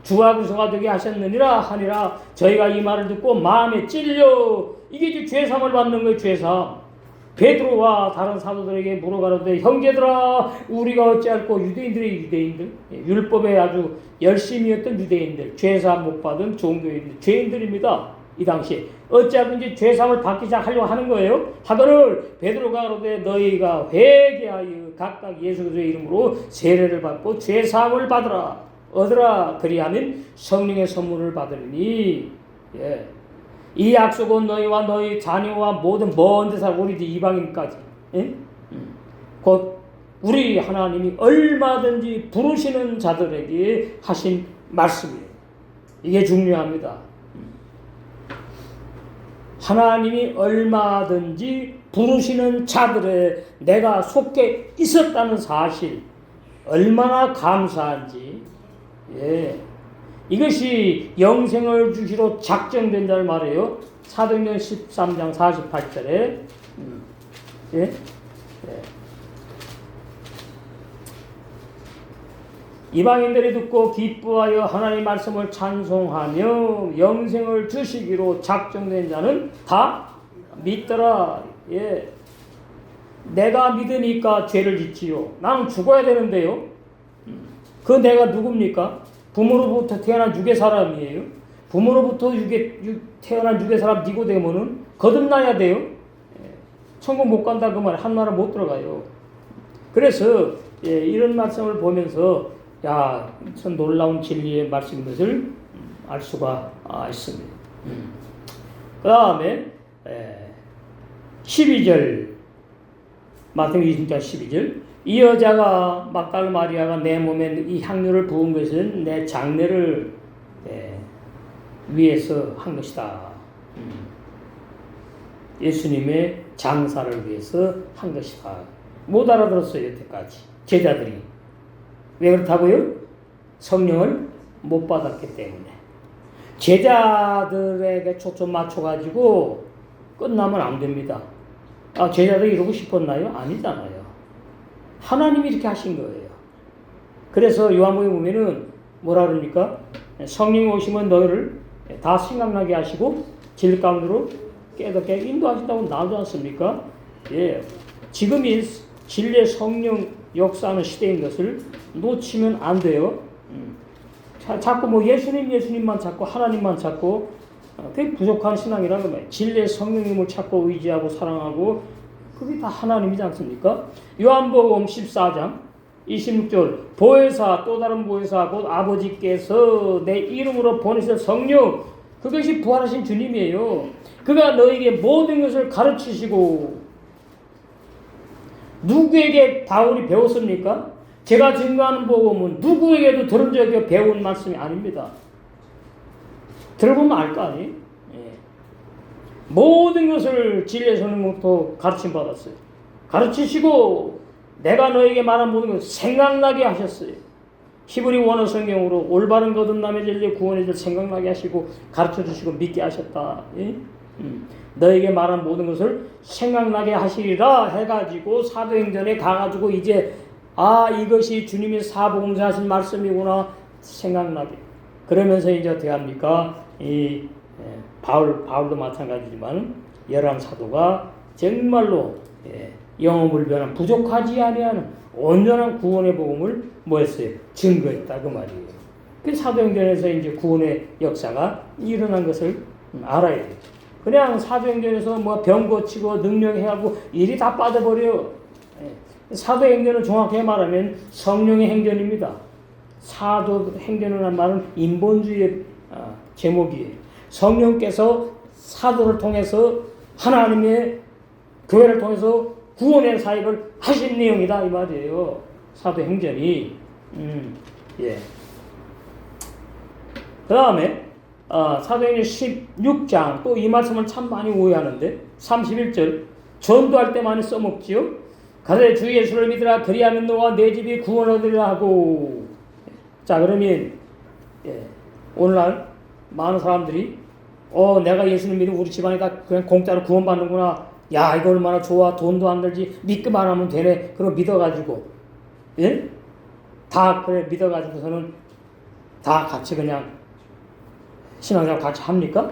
[SPEAKER 1] 주와 그리스도가 되게 하셨느니라 하니라. 저희가 이 말을 듣고 마음에 찔려 이게 이제 죄사함을 받는 거예요. 죄사함. 베드로와 다른 사도들에게 물어가로되 형제들아 우리가 어찌할꼬 유대인들 율법에 아주 열심히 했던 유대인들 죄사함 못 받은 종교인들 죄인들입니다. 이 당시에 어찌하든지 죄사함을 받기 시작하려고 하는 거예요. 하더를 베드로가 가로되 너희가 회개하여 각각 예수 그리스도의 이름으로 세례를 받고 죄사함을 받으라 얻으라. 그리하면 성령의 선물을 받으리니 이 약속은 너희와 너희 자녀와 모든 먼 데서 우리 이방인까지 곧 우리 하나님이 얼마든지 부르시는 자들에게 하신 말씀이에요. 이게 중요합니다. 하나님이 얼마든지 부르시는 자들에 내가 속해 있었다는 사실 얼마나 감사한지 이것이 영생을 주시러 작정된다는 말이에요. 사도행전 13장 48절에 이방인들이 듣고 기뻐하여 하나님의 말씀을 찬송하며 영생을 주시기로 작정된 자는 다 믿더라. 예. 내가 믿으니까 죄를 짓지요. 나는 죽어야 되는데요. 그 내가 누굽니까? 부모로부터 태어난 육의 사람이에요. 부모로부터 태어난 육의 사람 니고데모는 거듭나야 돼요. 천국 못 간다 그 말, 한 말은 못 들어가요. 그래서 이런 말씀을 보면서 참 놀라운 진리의 말씀인 것을 알 수가 있습니다. 그 다음에 12절 마태복음 20장 12절 이 여자가 막달 마리아가 내 몸에 이 향료를 부은 것은 내 장례를 위해서 한 것이다. 예수님의 장사를 위해서 한 것이다. 못 알아들었어요. 여태까지 제자들이. 왜 그렇다고요? 성령을 못 받았기 때문에. 제자들에게 초점 맞춰가지고 끝나면 안 됩니다. 제자들이 이러고 싶었나요? 아니잖아요. 하나님이 이렇게 하신 거예요. 그래서 요한복음에 보면은 뭐라 그럽니까? 성령이 오시면 너희를 다 생각나게 하시고 진리 가운데로 깨닫게 인도하신다고 나오지 않습니까? 예. 지금 이 진리의 성령 역사하는 시대인 것을 놓치면 안 돼요. 자꾸 뭐 예수님만 찾고 하나님만 찾고 되게 부족한 신앙이라는 거예요. 진리의 성령님을 찾고 의지하고 사랑하고 그게 다 하나님이지 않습니까? 요한복음 14장 26절 보혜사 또 다른 보혜사 곧 아버지께서 내 이름으로 보내실 성령 그것이 부활하신 주님이에요. 그가 너에게 모든 것을 가르치시고 누구에게 바울이 배웠습니까? 제가 증거하는 복음은 누구에게도 들은 적이 배운 말씀이 아닙니다. 들어보면 알 거 아니에요? 모든 것을 진리의 성령으로부터 가르침 받았어요. 가르치시고 내가 너에게 말한 모든 것을 생각나게 하셨어요. 히브리 원어 성경으로 올바른 거듭남의 진리 구원의 질 생각나게 하시고 가르쳐주시고 믿게 하셨다. 너에게 말한 모든 것을 생각나게 하시리라 해가지고 사도행전에 가가지고 이제 이것이 주님이 사복음서 하신 말씀이구나 생각나게. 그러면서 이제 어떻게 합니까? 바울도 마찬가지지만 열한 사도가 정말로 영어불변한 부족하지 아니하는 온전한 구원의 복음을 뭐했어요? 증거했다 그 말이에요. 그 사도행전에서 이제 구원의 역사가 일어난 것을 알아야 돼요. 그냥 사도행전에서 뭐 병 고치고 능력 해하고 일이 다 빠져버려요. 사도행전을 정확하게 말하면 성령의 행전입니다. 사도행전이라는 말은 인본주의의 제목이에요. 성령께서 사도를 통해서 하나님의 교회를 통해서 구원의 사역을 하신 내용이다 이 말이에요. 사도행전이. 그 다음에 사도행전 16장 또 이 말씀을 참 많이 오해하는데 31절 전도할 때 많이 써먹지요. 가되 주 예수를 믿으라 그리하면 너와 내 집이 구원 얻으리라 하고. 자 그러면 오늘날 많은 사람들이 내가 예수를 믿으면 우리 집안이 다 그냥 공짜로 구원받는구나. 야 이거 얼마나 좋아. 돈도 안 들지. 믿기만 하면 되네. 그럼 믿어가지고 다 그래 믿어가지고서는 다 같이 그냥 신앙생활 같이 합니까?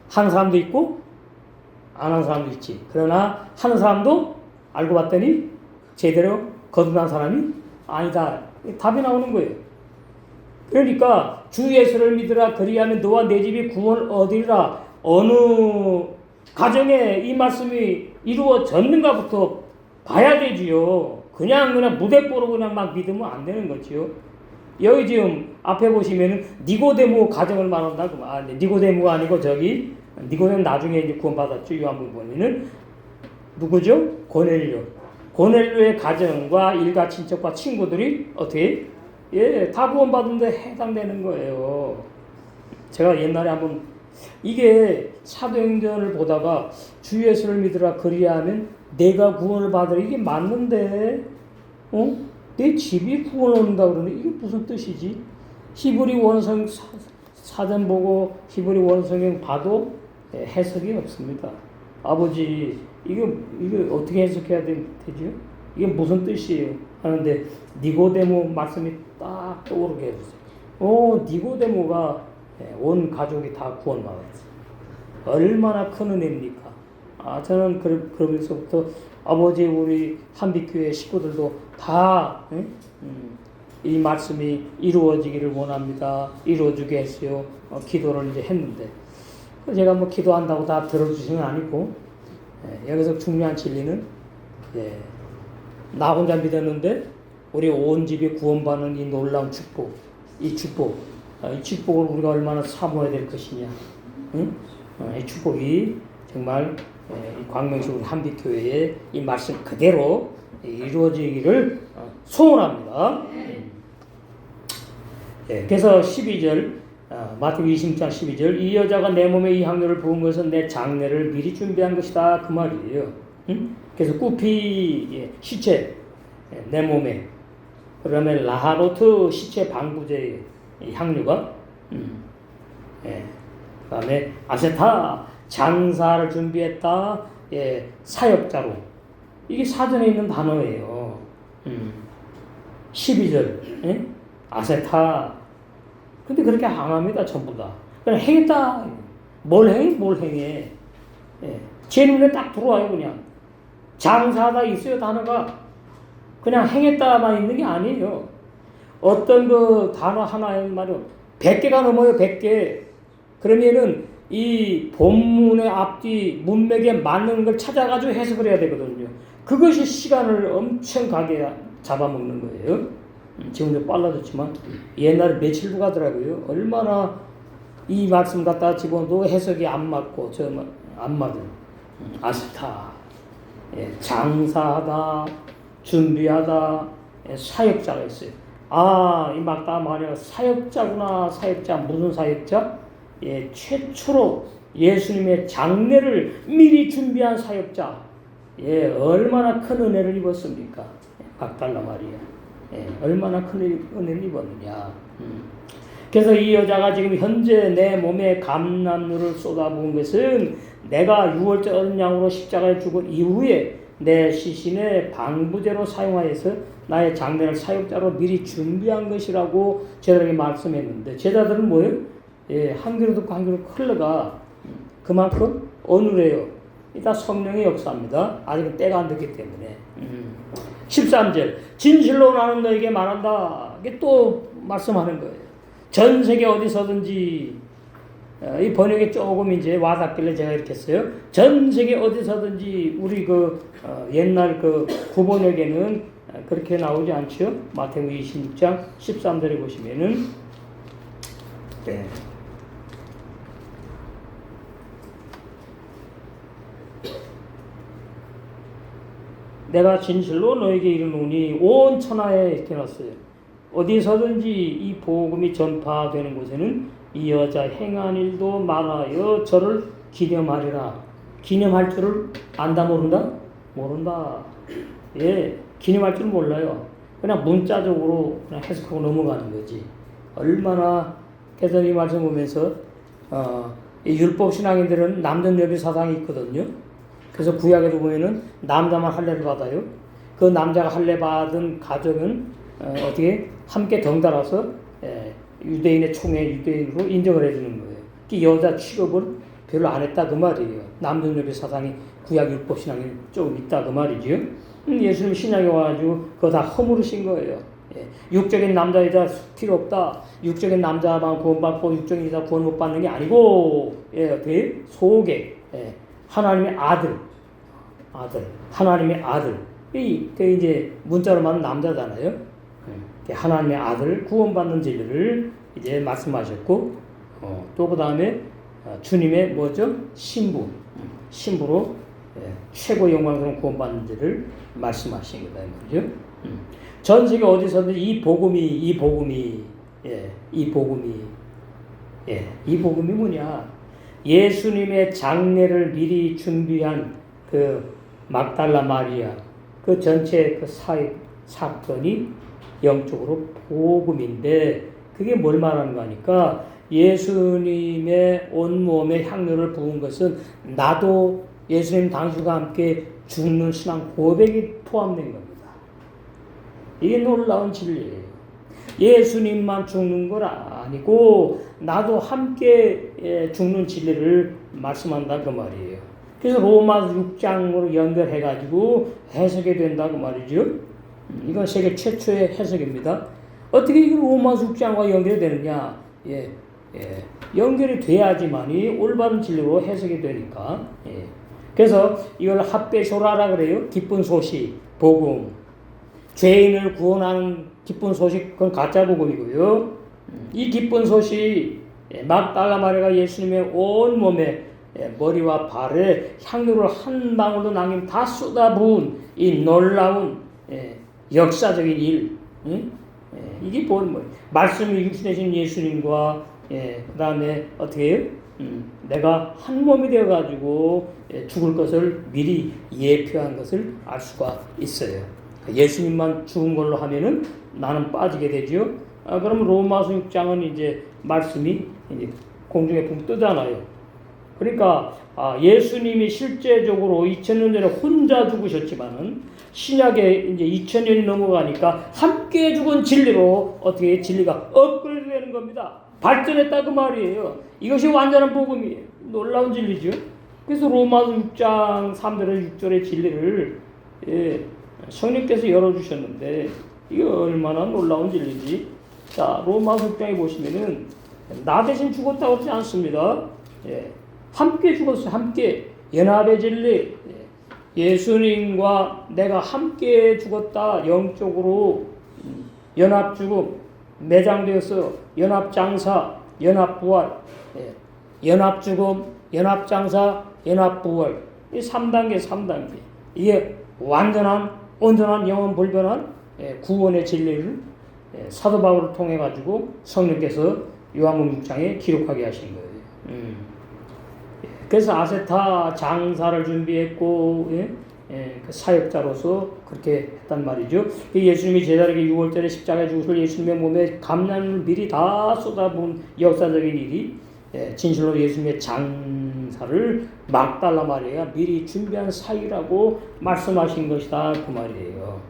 [SPEAKER 1] 하는 사람도 있고 안 하는 사람도 있지. 그러나 하는 사람도 알고 봤더니 제대로 거듭난 사람이 아니다. 답이 나오는 거예요. 그러니까 주 예수를 믿으라 그리하면 너와 내 집이 구원을 얻으리라. 어느 가정에 이 말씀이 이루어졌는가부터 봐야 되지요. 그냥 무대뽀로 그냥 막 믿으면 안 되는 거지요. 여기 지금 앞에 보시면은 니고데모 가정을 말한다고. 니고데모가 아니고 니고데모 나중에 이제 구원받았죠. 요한복음 보면은 누구죠? 고넬료의 가정과 일가 친척과 친구들이 어떻게 다 구원받은 데 해당되는 거예요. 제가 옛날에 한번 이게 사도행전을 보다가 주 예수를 믿으라 그리하면 내가 구원을 받으라 이게 맞는데 내 집이 구원을 얻는다 그러는데 이게 무슨 뜻이지? 히브리 원성 사전 보고 히브리 원성경 봐도 해석이 없습니다. 아버지 이거 어떻게 해석해야 되죠? 이게 무슨 뜻이에요? 하는데 니고데모 말씀이 딱 떠오르게 해주세요. 니고데모가 온 가족이 다 구원받았어요. 얼마나 큰 은혜입니까? 저는 그러면서부터 아버지 우리 한빛교회 식구들도 다 이 말씀이 이루어지기를 원합니다. 이루어지게 했어요. 기도를 이제 했는데 제가 뭐 기도한다고 다 들어주시는 건 아니고 여기서 중요한 진리는 나 혼자 믿었는데 우리 온 집이 구원받는 이 놀라운 축복, 이 축복을 우리가 얼마나 사모해야 될 것이냐. 이 축복이 정말 광명시 우리 한빛교회의 이 말씀 그대로 이루어지기를 소원합니다. 그래서 12절 마태복음 20장 12절 이 여자가 내 몸에 이 향료를 부은 것은 내 장례를 미리 준비한 것이다 그 말이에요. 그래서 꾸피 시체 내 몸에 그다음에 라하노트 시체 방부제 향료가 그다음에 아세타 장사를 준비했다 사역자로 이게 사전에 있는 단어예요. 12절 아세타 근데 그렇게 안 합니다 전부 다 그냥 행했다 뭘 행해 제 눈에 딱 들어와요. 그냥 장사하다 있어요 단어가 그냥 행했다만 있는 게 아니에요. 어떤 그 단어 하나의 말은 100개가 넘어요. 100개. 그러면은 이 본문의 앞뒤 문맥에 맞는 걸 찾아가지고 해석을 해야 되거든요. 그것이 시간을 엄청 가게 잡아먹는 거예요. 지금도 빨라졌지만 옛날에 며칠 가더라고요. 얼마나 이 말씀 갖다 집어도 해석이 안 맞고 안 맞은 아스타 장사하다 준비하다 사역자가 있어요. 이 막다 말이야 사역자구나. 사역자 무슨 사역자? 최초로 예수님의 장례를 미리 준비한 사역자. 얼마나 큰 은혜를 입었습니까? 막달라 마리아. 얼마나 큰 은혜를 입었느냐. 그래서 이 여자가 지금 현재 내 몸에 감람유를 쏟아부은 것은 내가 6월절 어린 양으로 십자가에 죽은 이후에 내 시신의 방부제로 사용하여서 나의 장례를 사역자로 미리 준비한 것이라고 제자들에게 말씀했는데 제자들은 뭐예요? 한 귀로 듣고 한 귀로 흘러가 그만큼 어눌해요. 이따 성령의 역사입니다. 아직 때가 안 됐기 때문에. 13절 진실로 나는 너에게 말한다. 이게 또 말씀하는 거예요. 전 세계 어디서든지 이 번역에 조금 이제 와닿길래 제가 이렇게 했어요. 전 세계 어디서든지 우리 옛날 구번역에는 그렇게 나오지 않죠. 마태복음 26장 13절에 보시면은 내가 진실로 너에게 이르노니 온 천하에 이렇게 놨어요. 어디서든지 이 복음이 전파되는 곳에는 이 여자 행한 일도 말하여 저를 기념하리라. 기념할 줄을 안다 모른다? 모른다. 기념할 줄 몰라요. 그냥 문자적으로 그냥 해석하고 넘어가는 거지. 얼마나 그래서 이 말씀 보면서 이 율법 신앙인들은 남전여비 사상이 있거든요. 그래서 구약에도 보면은 남자만 할례를 받아요. 그 남자가 할례 받은 가정은 어떻게 함께 덩달아서 유대인의 총회 유대인으로 인정을 해주는 거예요. 그 여자 취급을 별로 안 했다 그 말이에요. 남전여비 사상이 구약 율법 신앙이 좀 있다 그 말이죠. 예수님 신약에 와가지고 그거 다 허물으신 거예요. 육적인 남자 여자 필요 없다. 육적인 남자만 구원받고 육적인 여자 구원 못 받는 게 아니고 그 속에 하나님의 아들 하나님의 아들 이제 문자로 말하면 남자잖아요. 하나님의 아들 구원받는 진리를 이제 말씀하셨고 또 그 다음에 주님의 뭐죠? 신부로 최고 영광스러운 구원받는 자를 말씀하신 거다 말이죠. 전 세계 어디서든 이 복음이 뭐냐? 예수님의 장례를 미리 준비한 그 막달라 마리아 그 전체 그 사건이 영적으로 복음인데 그게 뭘 말하는 거니까 예수님의 온몸에 향료를 부은 것은 나도 예수님 당신과 함께 죽는 신앙 고백이 포함된 겁니다. 이게 놀라운 진리예요. 예수님만 죽는 건 아니고 나도 함께 죽는 진리를 말씀한다 그 말이에요. 그래서 로마서 6장으로 연결해가지고 해석이 된다 그 말이죠. 이건 세계 최초의 해석입니다. 어떻게 이 로마서 6장과 연결이 되느냐? 연결이 돼야지만이 올바른 진리로 해석이 되니까. 그래서 이걸 합배소라라 그래요. 기쁜 소식, 복음. 죄인을 구원하는 기쁜 소식, 그건 가짜 복음이고요. 이 기쁜 소식, 막달라 마리아가 예수님의 온 몸에 머리와 발에 향유를 한 방울도 남김 다 쏟아부은 이 놀라운 역사적인 일. 이게 뭐 말씀이 육신되신 예수님과 그 다음에 어떻게 해요? 내가 한 몸이 되어가지고 죽을 것을 미리 예표한 것을 알 수가 있어요. 예수님만 죽은 걸로 하면은 나는 빠지게 되죠. 그럼 로마서 6장은 이제 말씀이 이제 공중에 붕 뜨잖아요. 그러니까 예수님이 실제적으로 2000년 전에 혼자 죽으셨지만은 신약에 이제 2000년이 넘어가니까 함께 죽은 진리로 어떻게 진리가 업그레이드 되는 겁니다. 발전했다 그 말이에요. 이것이 완전한 복음이에요. 놀라운 진리죠. 그래서 로마서 6장 3절에 6절의 진리를 성령께서 열어주셨는데 이게 얼마나 놀라운 진리지. 자, 로마서 6장에 보시면은 나 대신 죽었다고 그러지 않습니다. 함께 죽었어요. 함께 연합의 진리. 예수님과 내가 함께 죽었다. 영적으로 연합 죽음, 매장되어서 연합 장사, 연합 부활, 연합 죽음, 연합 장사, 연합 부활. 이 3단계. 이게 완전한 온전한 영원 불변한 구원의 진리를 사도 바울을 통해 가지고 성령께서 요한복음 6장에 기록하게 하신 거예요. 그래서 아세타 장사를 준비했고 그 사역자로서 그렇게 했단 말이죠. 예수님이 제자에게 6월달에 십자가에 죽으실 예수님의 몸에 감량을 미리 다 쏟아부은 역사적인 일이 진실로 예수님의 장사를 막달라 마리아가 미리 준비한 사유라고 말씀하신 것이다 그 말이에요.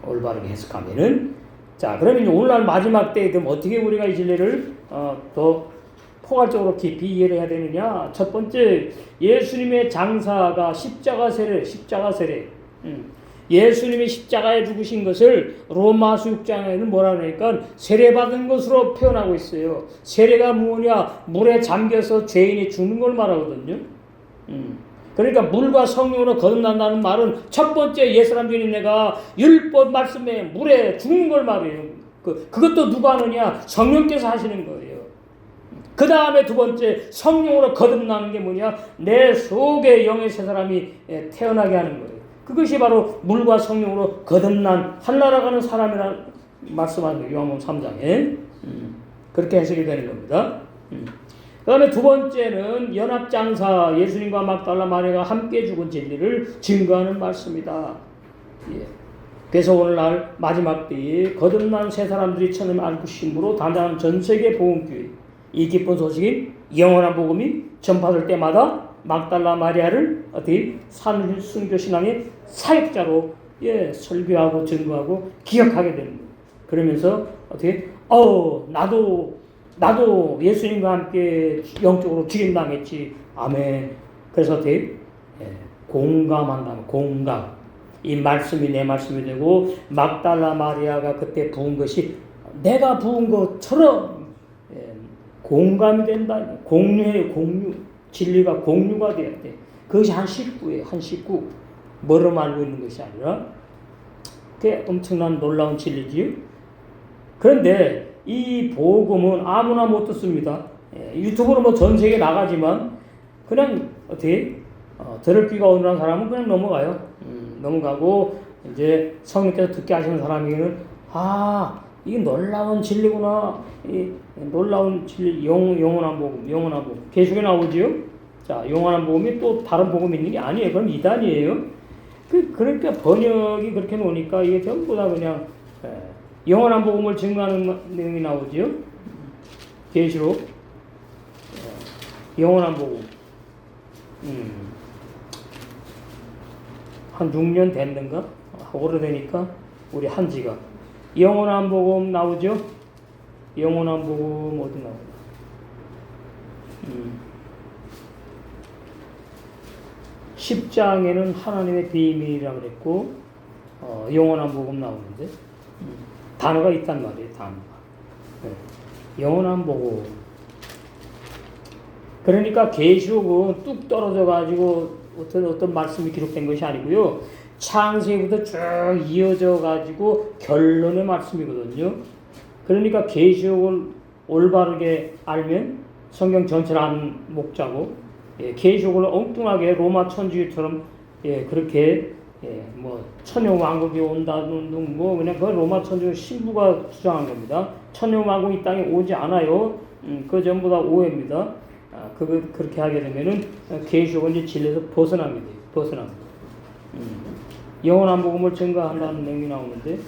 [SPEAKER 1] 올바르게 해석하면은. 자, 그러면 오늘날 마지막 때에 그럼 어떻게 우리가 이 진리를 더 포괄적으로 깊이 이해를 해야 되느냐? 첫 번째, 예수님의 장사가 십자가 세례. 예수님이 십자가에 죽으신 것을 로마서 6장에는 뭐라 그러니까 세례받은 것으로 표현하고 있어요. 세례가 뭐냐? 물에 잠겨서 죄인이 죽는 걸 말하거든요. 그러니까 물과 성령으로 거듭난다는 말은 첫 번째 옛사람들이 내가 율법 말씀에 물에 죽는 걸 말해요. 그것도 누가 하느냐? 성령께서 하시는 거예요. 그 다음에 두 번째, 성령으로 거듭나는 게 뭐냐? 내 속에 영의 새 사람이 태어나게 하는 거예요. 그것이 바로 물과 성령으로 거듭난 하늘나라가는 사람이라는 말씀하는 요한복음 3장에 그렇게 해석이 되는 겁니다. 그 다음에 두 번째는 연합장사, 예수님과 막달라 마리아가 함께 죽은 진리를 증거하는 말씀이다. 그래서 오늘날 마지막 때에 거듭난 새 사람들이 천을 안고 심으로 단단한 전세계 복음교회, 이 기쁜 소식이 영원한 복음이 전파될 때마다 막달라 마리아를 어떻게 산을 순교 신앙의 사역자로 설교하고 증거하고 기억하게 되는 거예요. 그러면서 어떻게 나도 예수님과 함께 영적으로 죽임당했지. 아멘. 그래서 어떻게 공감한다. 공감. 이 말씀이 내 말씀이 되고 막달라 마리아가 그때 부은 것이 내가 부은 것처럼 공감이 된다. 공유해요. 공유. 진리가 공유가 돼야 돼. 그것이 한 식구예요. 한 식구. 뭐로만 알고 있는 것이 아니라 그게 엄청난 놀라운 진리지요. 그런데 이 복음은 아무나 못 듣습니다. 유튜브로 뭐 전 세계 나가지만 그냥 어떻게 들을 귀가 온전한 사람은 그냥 넘어가요. 넘어가고 이제 성령께서 듣게 하시는 사람에게는 이게 놀라운 진리구나. 이 놀라운 진리, 영원한 복음. 계속에 나오지요. 자, 영원한 복음이 또 다른 복음이 있는 게 아니에요. 그럼 이단이에요. 그러니까 번역이 그렇게 놓으니까 이게 전부 다 그냥 영원한 복음을 증거하는 내용이 나오지요. 계시록 영원한 복음. 한 6년 됐는가? 오래되니까 우리 한지가 영원한 복음 나오죠? 영원한 복음 어디 나오나? 10장에는 하나님의 비밀이라고 그랬고 영원한 복음 나오는데 단어가 있단 말이에요. 단어가. 네. 영원한 복음. 그러니까 계시록은 뚝 떨어져 가지고 어떤 말씀이 기록된 것이 아니고요. 창세기부터 쭉 이어져 가지고 결론의 말씀이거든요. 그러니까 계시록을 올바르게 알면 성경 전체를 아는 목자고, 계시록을 엉뚱하게 로마 천주교처럼 그렇게 뭐 천여왕국이 온다는 등 뭐 그냥 그 로마 천주교 신부가 주장한 겁니다. 천여왕국이 이 땅에 오지 않아요. 그 전부 다 오해입니다. 그렇게 하게 되면은 계시록은 이제 진리에서 벗어나게 돼요. 벗어납니다. 영원한 복음을 증거한다는 내용이 나오는데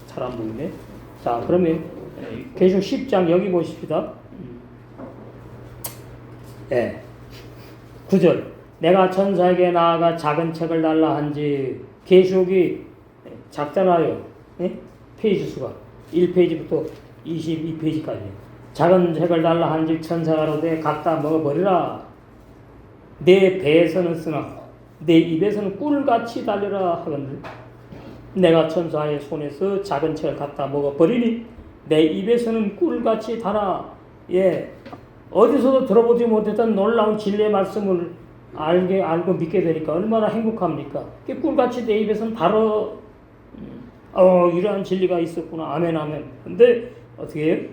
[SPEAKER 1] 잘 안 보이네. 자, 그러면 계시록 10장 여기 보십시다. 9절. 내가 천사에게 나아가 작은 책을 달라 한지. 계시록이 작잖아요. 페이지 수가 1페이지부터 22페이지까지. 작은 책을 달라 한지 천사가 이르되 각다 먹어버리라. 내 배에서는 쓰나 내 입에서는 꿀같이 달려라 하거늘. 내가 천사의 손에서 작은 책을 갖다 먹어버리니 내 입에서는 꿀같이 달아. 어디서도 들어보지 못했던 놀라운 진리의 말씀을 알고 믿게 되니까 얼마나 행복합니까? 꿀같이 내 입에서는 달어. 이러한 진리가 있었구나. 아멘 아멘. 근데 어떻게 해요?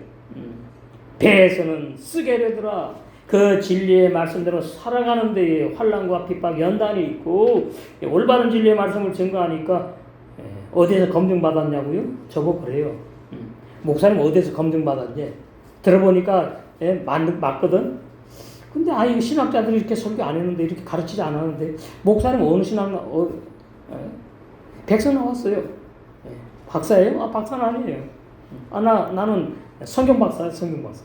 [SPEAKER 1] 배에서는 쓰게 되더라. 그 진리의 말씀대로 살아가는 데에 환난과 핍박 연단이 있고 올바른 진리의 말씀을 증거하니까 어디에서 검증받았냐고요? 저보고 그래요. 목사님 어디에서 검증받았냐? 들어보니까 맞거든? 근데 이거 신학자들이 이렇게 설교 안 했는데 이렇게 가르치지 않았는데 목사님 어느 신학 백서 나왔어요. 박사예요? 박사는 아니에요. 나는 성경 박사예요. 성경 박사.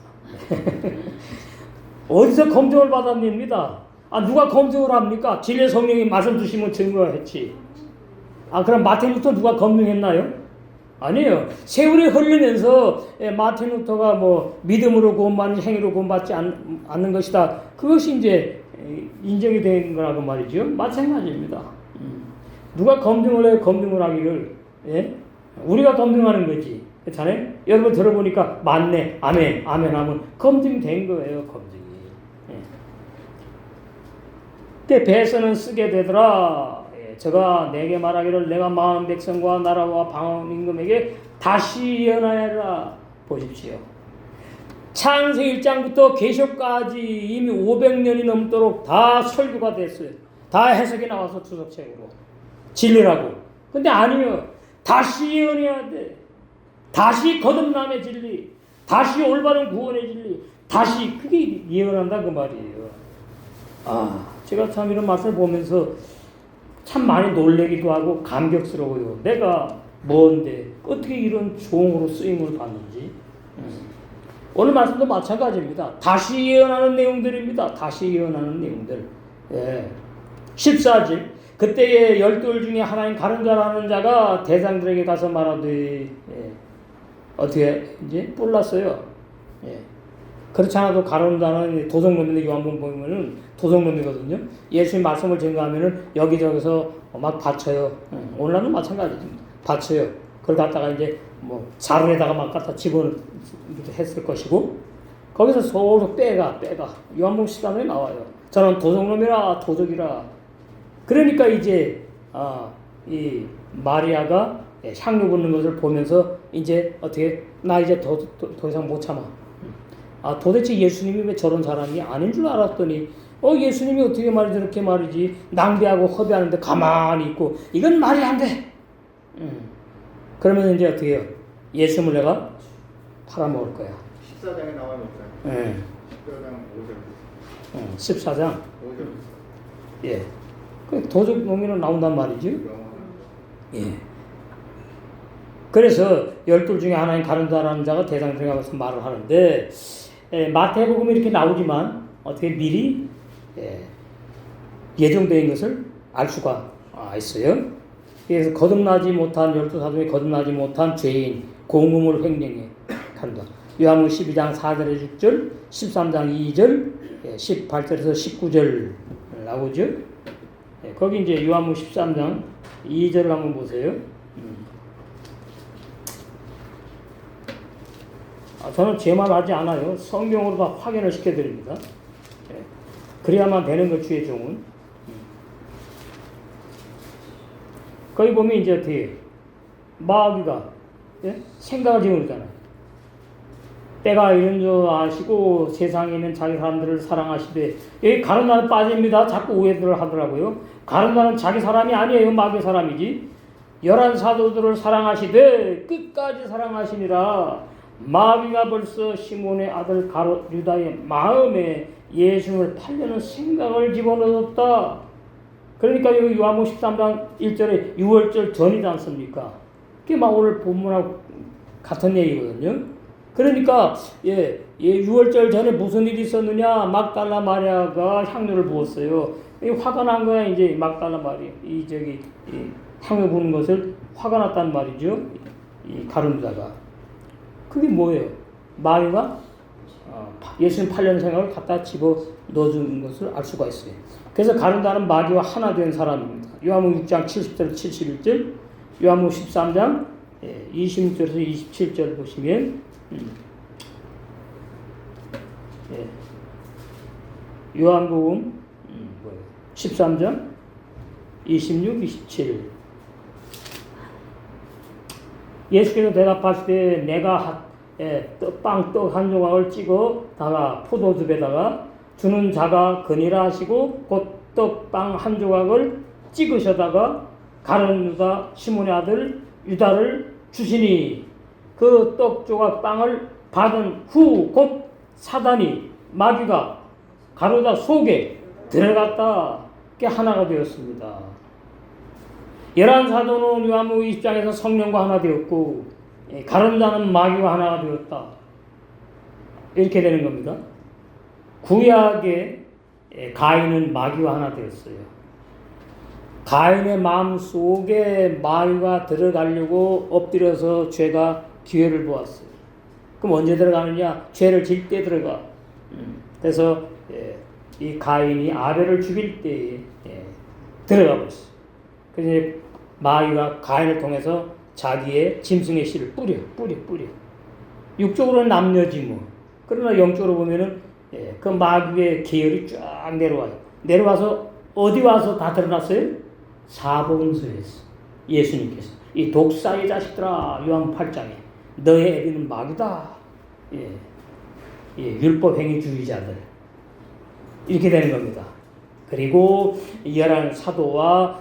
[SPEAKER 1] 어디서 검증을 받았습니다. 누가 검증을 합니까? 진리의 성령이 말씀 주시면 증거했지. 그럼 마틴 루터 누가 검증했나요? 아니에요. 세월이 흐르면서 마틴 루터가 뭐 믿음으로 구원받는 행위로 구원받지 않는 것이다. 그것이 이제 인정이 된 거라고 말이죠. 마찬가지입니다. 누가 검증을 해요? 검증을 하기를. 우리가 검증하는 거지. 그렇잖아요? 여러분 들어보니까 맞네. 아멘. 아멘 하면 검증된 거예요. 검증이. 때 배에서는 쓰게 되더라. 저가 내게 말하기를 내가 많은 백성과 나라와 방언 임금에게 다시 예언하여라. 보십시오. 창세기 1장부터 계시록까지 이미 500년이 넘도록 다 설교가 됐어요. 다 해석이 나와서 주석책으로. 진리라고. 근데 아니요. 다시 예언해야 돼. 다시 거듭남의 진리. 다시 올바른 구원의 진리. 다시 그게 예언한다 그 말이에요. 제가 참 이런 말씀을 보면서 참 많이 놀래기도 하고 감격스러워요. 내가 뭔데 어떻게 이런 종으로 쓰임을 받는지. 오늘 말씀도 마찬가지입니다. 다시 예언하는 내용들입니다. 다시 예언하는 내용들. 14절. 그때에 12 중에 하나인 가른 자라는 자가 대장들에게 가서 말하되 어떻게 이제 뿔났어요. 그렇지 않아도 가른 자는 도둑놈인데 요한복음 보면은 도둑놈이거든요. 예수님 말씀을 증거하면은 여기저기서 막 바쳐요. 오늘날은 마찬가지입니다. 바쳐요. 그걸 갖다가 이제 뭐 자루에다가 막 갖다 집어넣기도 했을 것이고 거기서 서로 빼가 요한복음 13에 나와요. 저는 도둑놈이라 도적이라. 그러니까 이제 이 마리아가 향유 붓는 것을 보면서 이제 어떻게 나 이제 더 이상 못 참아. 도대체 예수님이 왜 저런 사람이 아닌 줄 알았더니 예수님이 어떻게 말이지 저렇게 말이지 낭비하고 허비하는데 가만히 있고 이건 말이 안 돼. 그러면 이제 어떻게 해요? 예수님을 내가 팔아먹을 거야.
[SPEAKER 2] 14장에 나와요. 14장 5절.
[SPEAKER 1] 14장.
[SPEAKER 2] 5절.
[SPEAKER 1] 그 도둑놈이는 나온단 말이죠. 그래서 12 중에 하나인 가룟 자라는 자가 대장들에게 가서 말을 하는데 마태복음에 이렇게 나오지만 어떻게 미리 예정된 것을 알 수가 있어요. 그래서 거듭나지 못한 12 사도 중에 거듭나지 못한 죄인 공음을 횡령해 간다. 요한복음 12장 4절에서 6절, 13장 2절, 18절에서 19절 나오죠. 거기 이제 요한복음 13장 2절을 한번 보세요. 저는 제 말 하지 않아요. 성경으로 다 확인을 시켜드립니다. 그래야만 되는 거 주의 종은. 거기 보면 이제 어떻게 마귀가 생각을 지금 그러잖아요. 때가 이런 줄 아시고 세상에 있는 자기 사람들을 사랑하시되, 여기 가룟나는 빠집니다. 자꾸 오해들을 하더라고요. 가룟나는 자기 사람이 아니에요. 마귀 사람이지. 11사도들을 사랑하시되 끝까지 사랑하시니라. 마귀가 벌써 시몬의 아들 가롯 유다의 마음에 예수를 팔려는 생각을 집어넣었다. 그러니까 여기 요한복음 13장 1절에 6월절 전이지 않습니까? 그게 막 오늘 본문하고 같은 얘기거든요. 그러니까 6월절 전에 무슨 일이 있었느냐? 막달라 마리아가 향료를 부었어요. 화가 난 거야. 이제 막달라 마리아 이 향료 부는 것을 화가 났단 말이죠. 이 가룟유다가. 그게 뭐예요? 마귀가 예수님 8년 생각을 갖다 집어 넣어주는 것을 알 수가 있어요. 그래서 가룟유다는 마귀와 하나 된 사람입니다. 요한복음 6장 70절 71절, 요한복음 13장 26절에서 27절 보시면 요한복음 13장 26, 27 예수께서 대답하시되 내가 떡 한 조각을 찍어다가 포도즙에다가 주는 자가 거니라 하시고 곧 떡빵 한 조각을 찍으셔다가 가룟 유다 시몬의 아들 유다를 주시니 그 떡 조각 빵을 받은 후 곧 사단이 마귀가 가룟유다 속에 들어갔다. 게 하나가 되었습니다. 11사도는 요한복음 20장에서 성령과 하나 되었고 가룟유다는 마귀와 하나가 되었다. 이렇게 되는 겁니다. 구약의 가인은 마귀와 하나 되었어요. 가인의 마음 속에 마귀가 들어가려고 엎드려서 죄가 기회를 보았어요. 그럼 언제 들어가느냐? 죄를 질 때 들어가. 그래서 이 가인이 아벨을 죽일 때에 들어가 버렸어요. 그래서 마귀가 가인을 통해서 자기의 짐승의 씨를 뿌려. 육적으로는 남녀지 뭐. 그러나 영적으로 보면은 그 마귀의 계열이 쫙 내려와요. 내려와서 어디 와서 다 드러났어요? 사복음서에서 예수님께서 이 독사의 자식들아, 요한 8장에 너의 애비는 마귀다. 율법 행위주의자들. 이렇게 되는 겁니다. 그리고 11사도와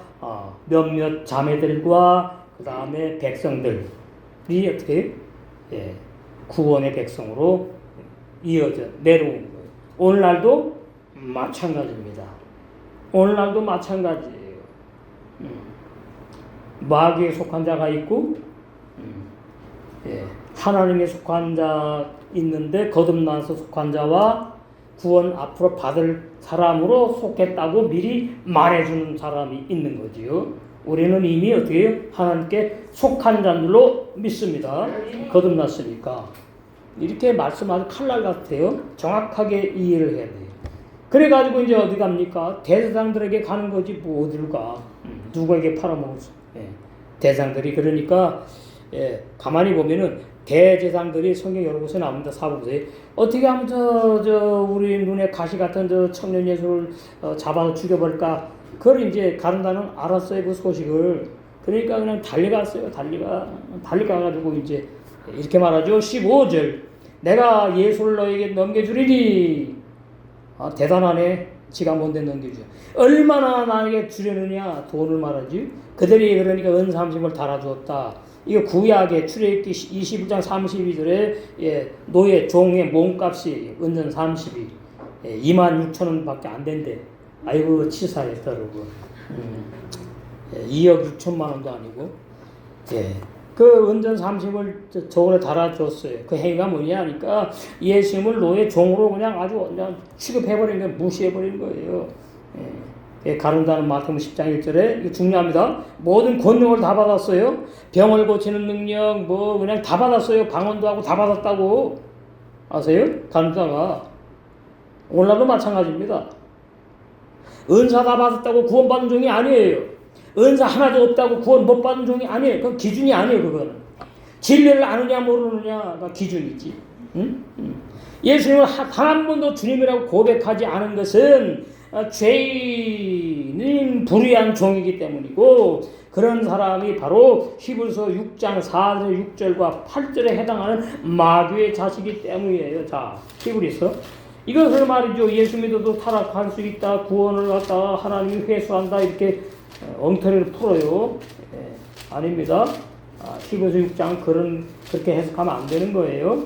[SPEAKER 1] 몇몇 자매들과 그 다음에 백성들이 어떻게 구원의 백성으로 이어져 내려온 거예요. 오늘날도 마찬가지입니다. 오늘날도 마찬가지예요. 마귀에 속한 자가 있고 하나님에 속한 자 있는데 거듭나서 속한 자와 구원 앞으로 받을 사람으로 속했다고 미리 말해주는 사람이 있는 거지요. 우리는 이미 어떻게 해요? 하나님께 속한 자들로 믿습니다. 거듭났으니까. 이렇게 말씀하는 칼날 같아요. 정확하게 이해를 해야 돼요. 그래가지고 이제 어디 갑니까? 대제사장들에게 가는 거지 뭐 어디로 가? 누구에게 팔아먹었어? 대제사장들이 그러니까 가만히 보면은 대제사장들이 성경 여러 곳에 나옵니다. 사복음서에 어떻게 하면 우리 눈에 가시 같은 저 청년 예수를 잡아서 죽여버릴까? 그걸 이제 가룟유다는 알았어요, 그 소식을. 그러니까 그냥 달려갔어요. 달려가가지고 이제 이렇게 말하죠. 15절 내가 예수를 너에게 넘겨주리니. 대단하네. 지가 뭔데 넘겨줘. 얼마나 나에게 주려느냐. 돈을 말하지. 그들이 그러니까 은삼심을 달아주었다. 이거 구약의 출애굽기 21장 32절에 노예 종의 몸값이 은전 30이 26,000원 안 된대. 아이고 치사했다고. 2억 6천만 원도 아니고. 그 은전 30을 저번에 달아줬어요. 그 행위가 뭐냐 하니까 예수님을 노예 종으로 그냥 아주 취급해버린 거예요. 무시해버린 거예요. 가른다는 마태복음 10장 1절에 이거 중요합니다. 모든 권능을 다 받았어요. 병을 고치는 능력 뭐 그냥 다 받았어요. 방언도 하고 다 받았다고 아세요? 가른다가 오늘날도 마찬가지입니다. 은사 다 받았다고 구원받은 종이 아니에요. 은사 하나도 없다고 구원 못 받은 종이 아니에요. 그건 기준이 아니에요. 그거는 진리를 아느냐 모르느냐가 기준이지. 응? 예수님은 단 한 번도 주님이라고 고백하지 않은 것은 죄인인 불의한 종이기 때문이고, 그런 사람이 바로 히브리서 6장 4절 6절과 8절에 해당하는 마귀의 자식이기 때문이에요. 자, 히브리서 이것을 말이죠. 예수 믿어도 타락할 수 있다, 구원을 갖다가 하나님이 회수한다, 이렇게 엉터리를 풀어요. 아닙니다. 히브리서 6장 그렇게 해석하면 안 되는 거예요.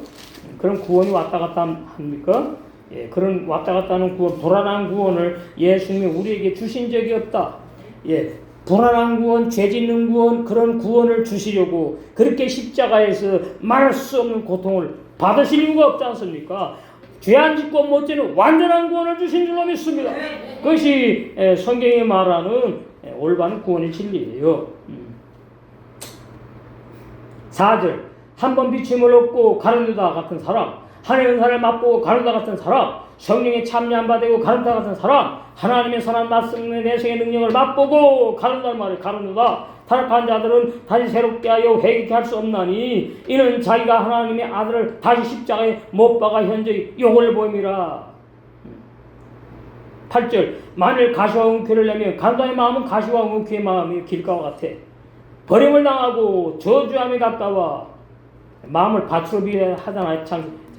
[SPEAKER 1] 그런 구원이 왔다 갔다 합니까? 그런 왔다 갔다 하는 구원, 불안한 구원을 예수님이 우리에게 주신 적이 없다. 불안한 구원, 죄 짓는 구원, 그런 구원을 주시려고 그렇게 십자가에서 말할 수 없는 고통을 받으실 이유가 없지 않습니까? 죄 안 짓고 못지는 완전한 구원을 주신 줄로 믿습니다. 그것이 성경이 말하는 올바른 구원의 진리예요. 4절 한 번 비침을 얻고 가룟유다 같은 사람, 하나님의 은사를 맛보고 가룟유다 같은 사람, 성령에 참여한 바 되고 가룟유다 같은 사람, 하나님의 선한 말씀의 내성의 능력을 맛보고 가룟유다는 말이에요. 가룟유다. 타락한 자들은 다시 새롭게 하여 회개케 할 수 없나니 이는 자기가 하나님의 아들을 다시 십자가에 못 박아 현저히 용을 보임이라. 8절 만일 가시와 웅퀴를 내면 가룟유다의 마음은 가시와 웅퀴의 마음이 길가와 같아 버림을 당하고 저주함에 가까워 마음을 밭으로 비하잖아요.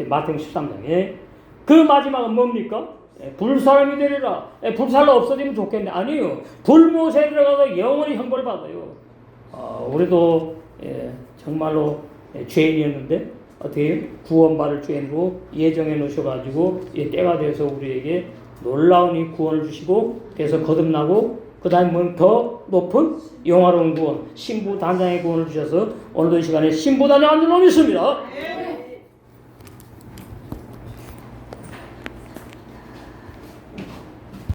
[SPEAKER 1] 마태복음 13장에. 그 마지막은 뭡니까? 불사람이 되리라. 불살로 없어지면 좋겠는데 아니요. 불못에 들어가서 영원히 형벌을 받아요. 우리도 정말로 죄인이었는데 어떻게 구원받을 죄인으로 예정해 놓으셔가지고 때가 돼서 우리에게 놀라운 이 구원을 주시고, 그래서 거듭나고 그 다음에 더 높은 영화로운 구원, 신부단장의 구원을 주셔서 오늘도 이 시간에 신부단장한 줄로 믿습니다.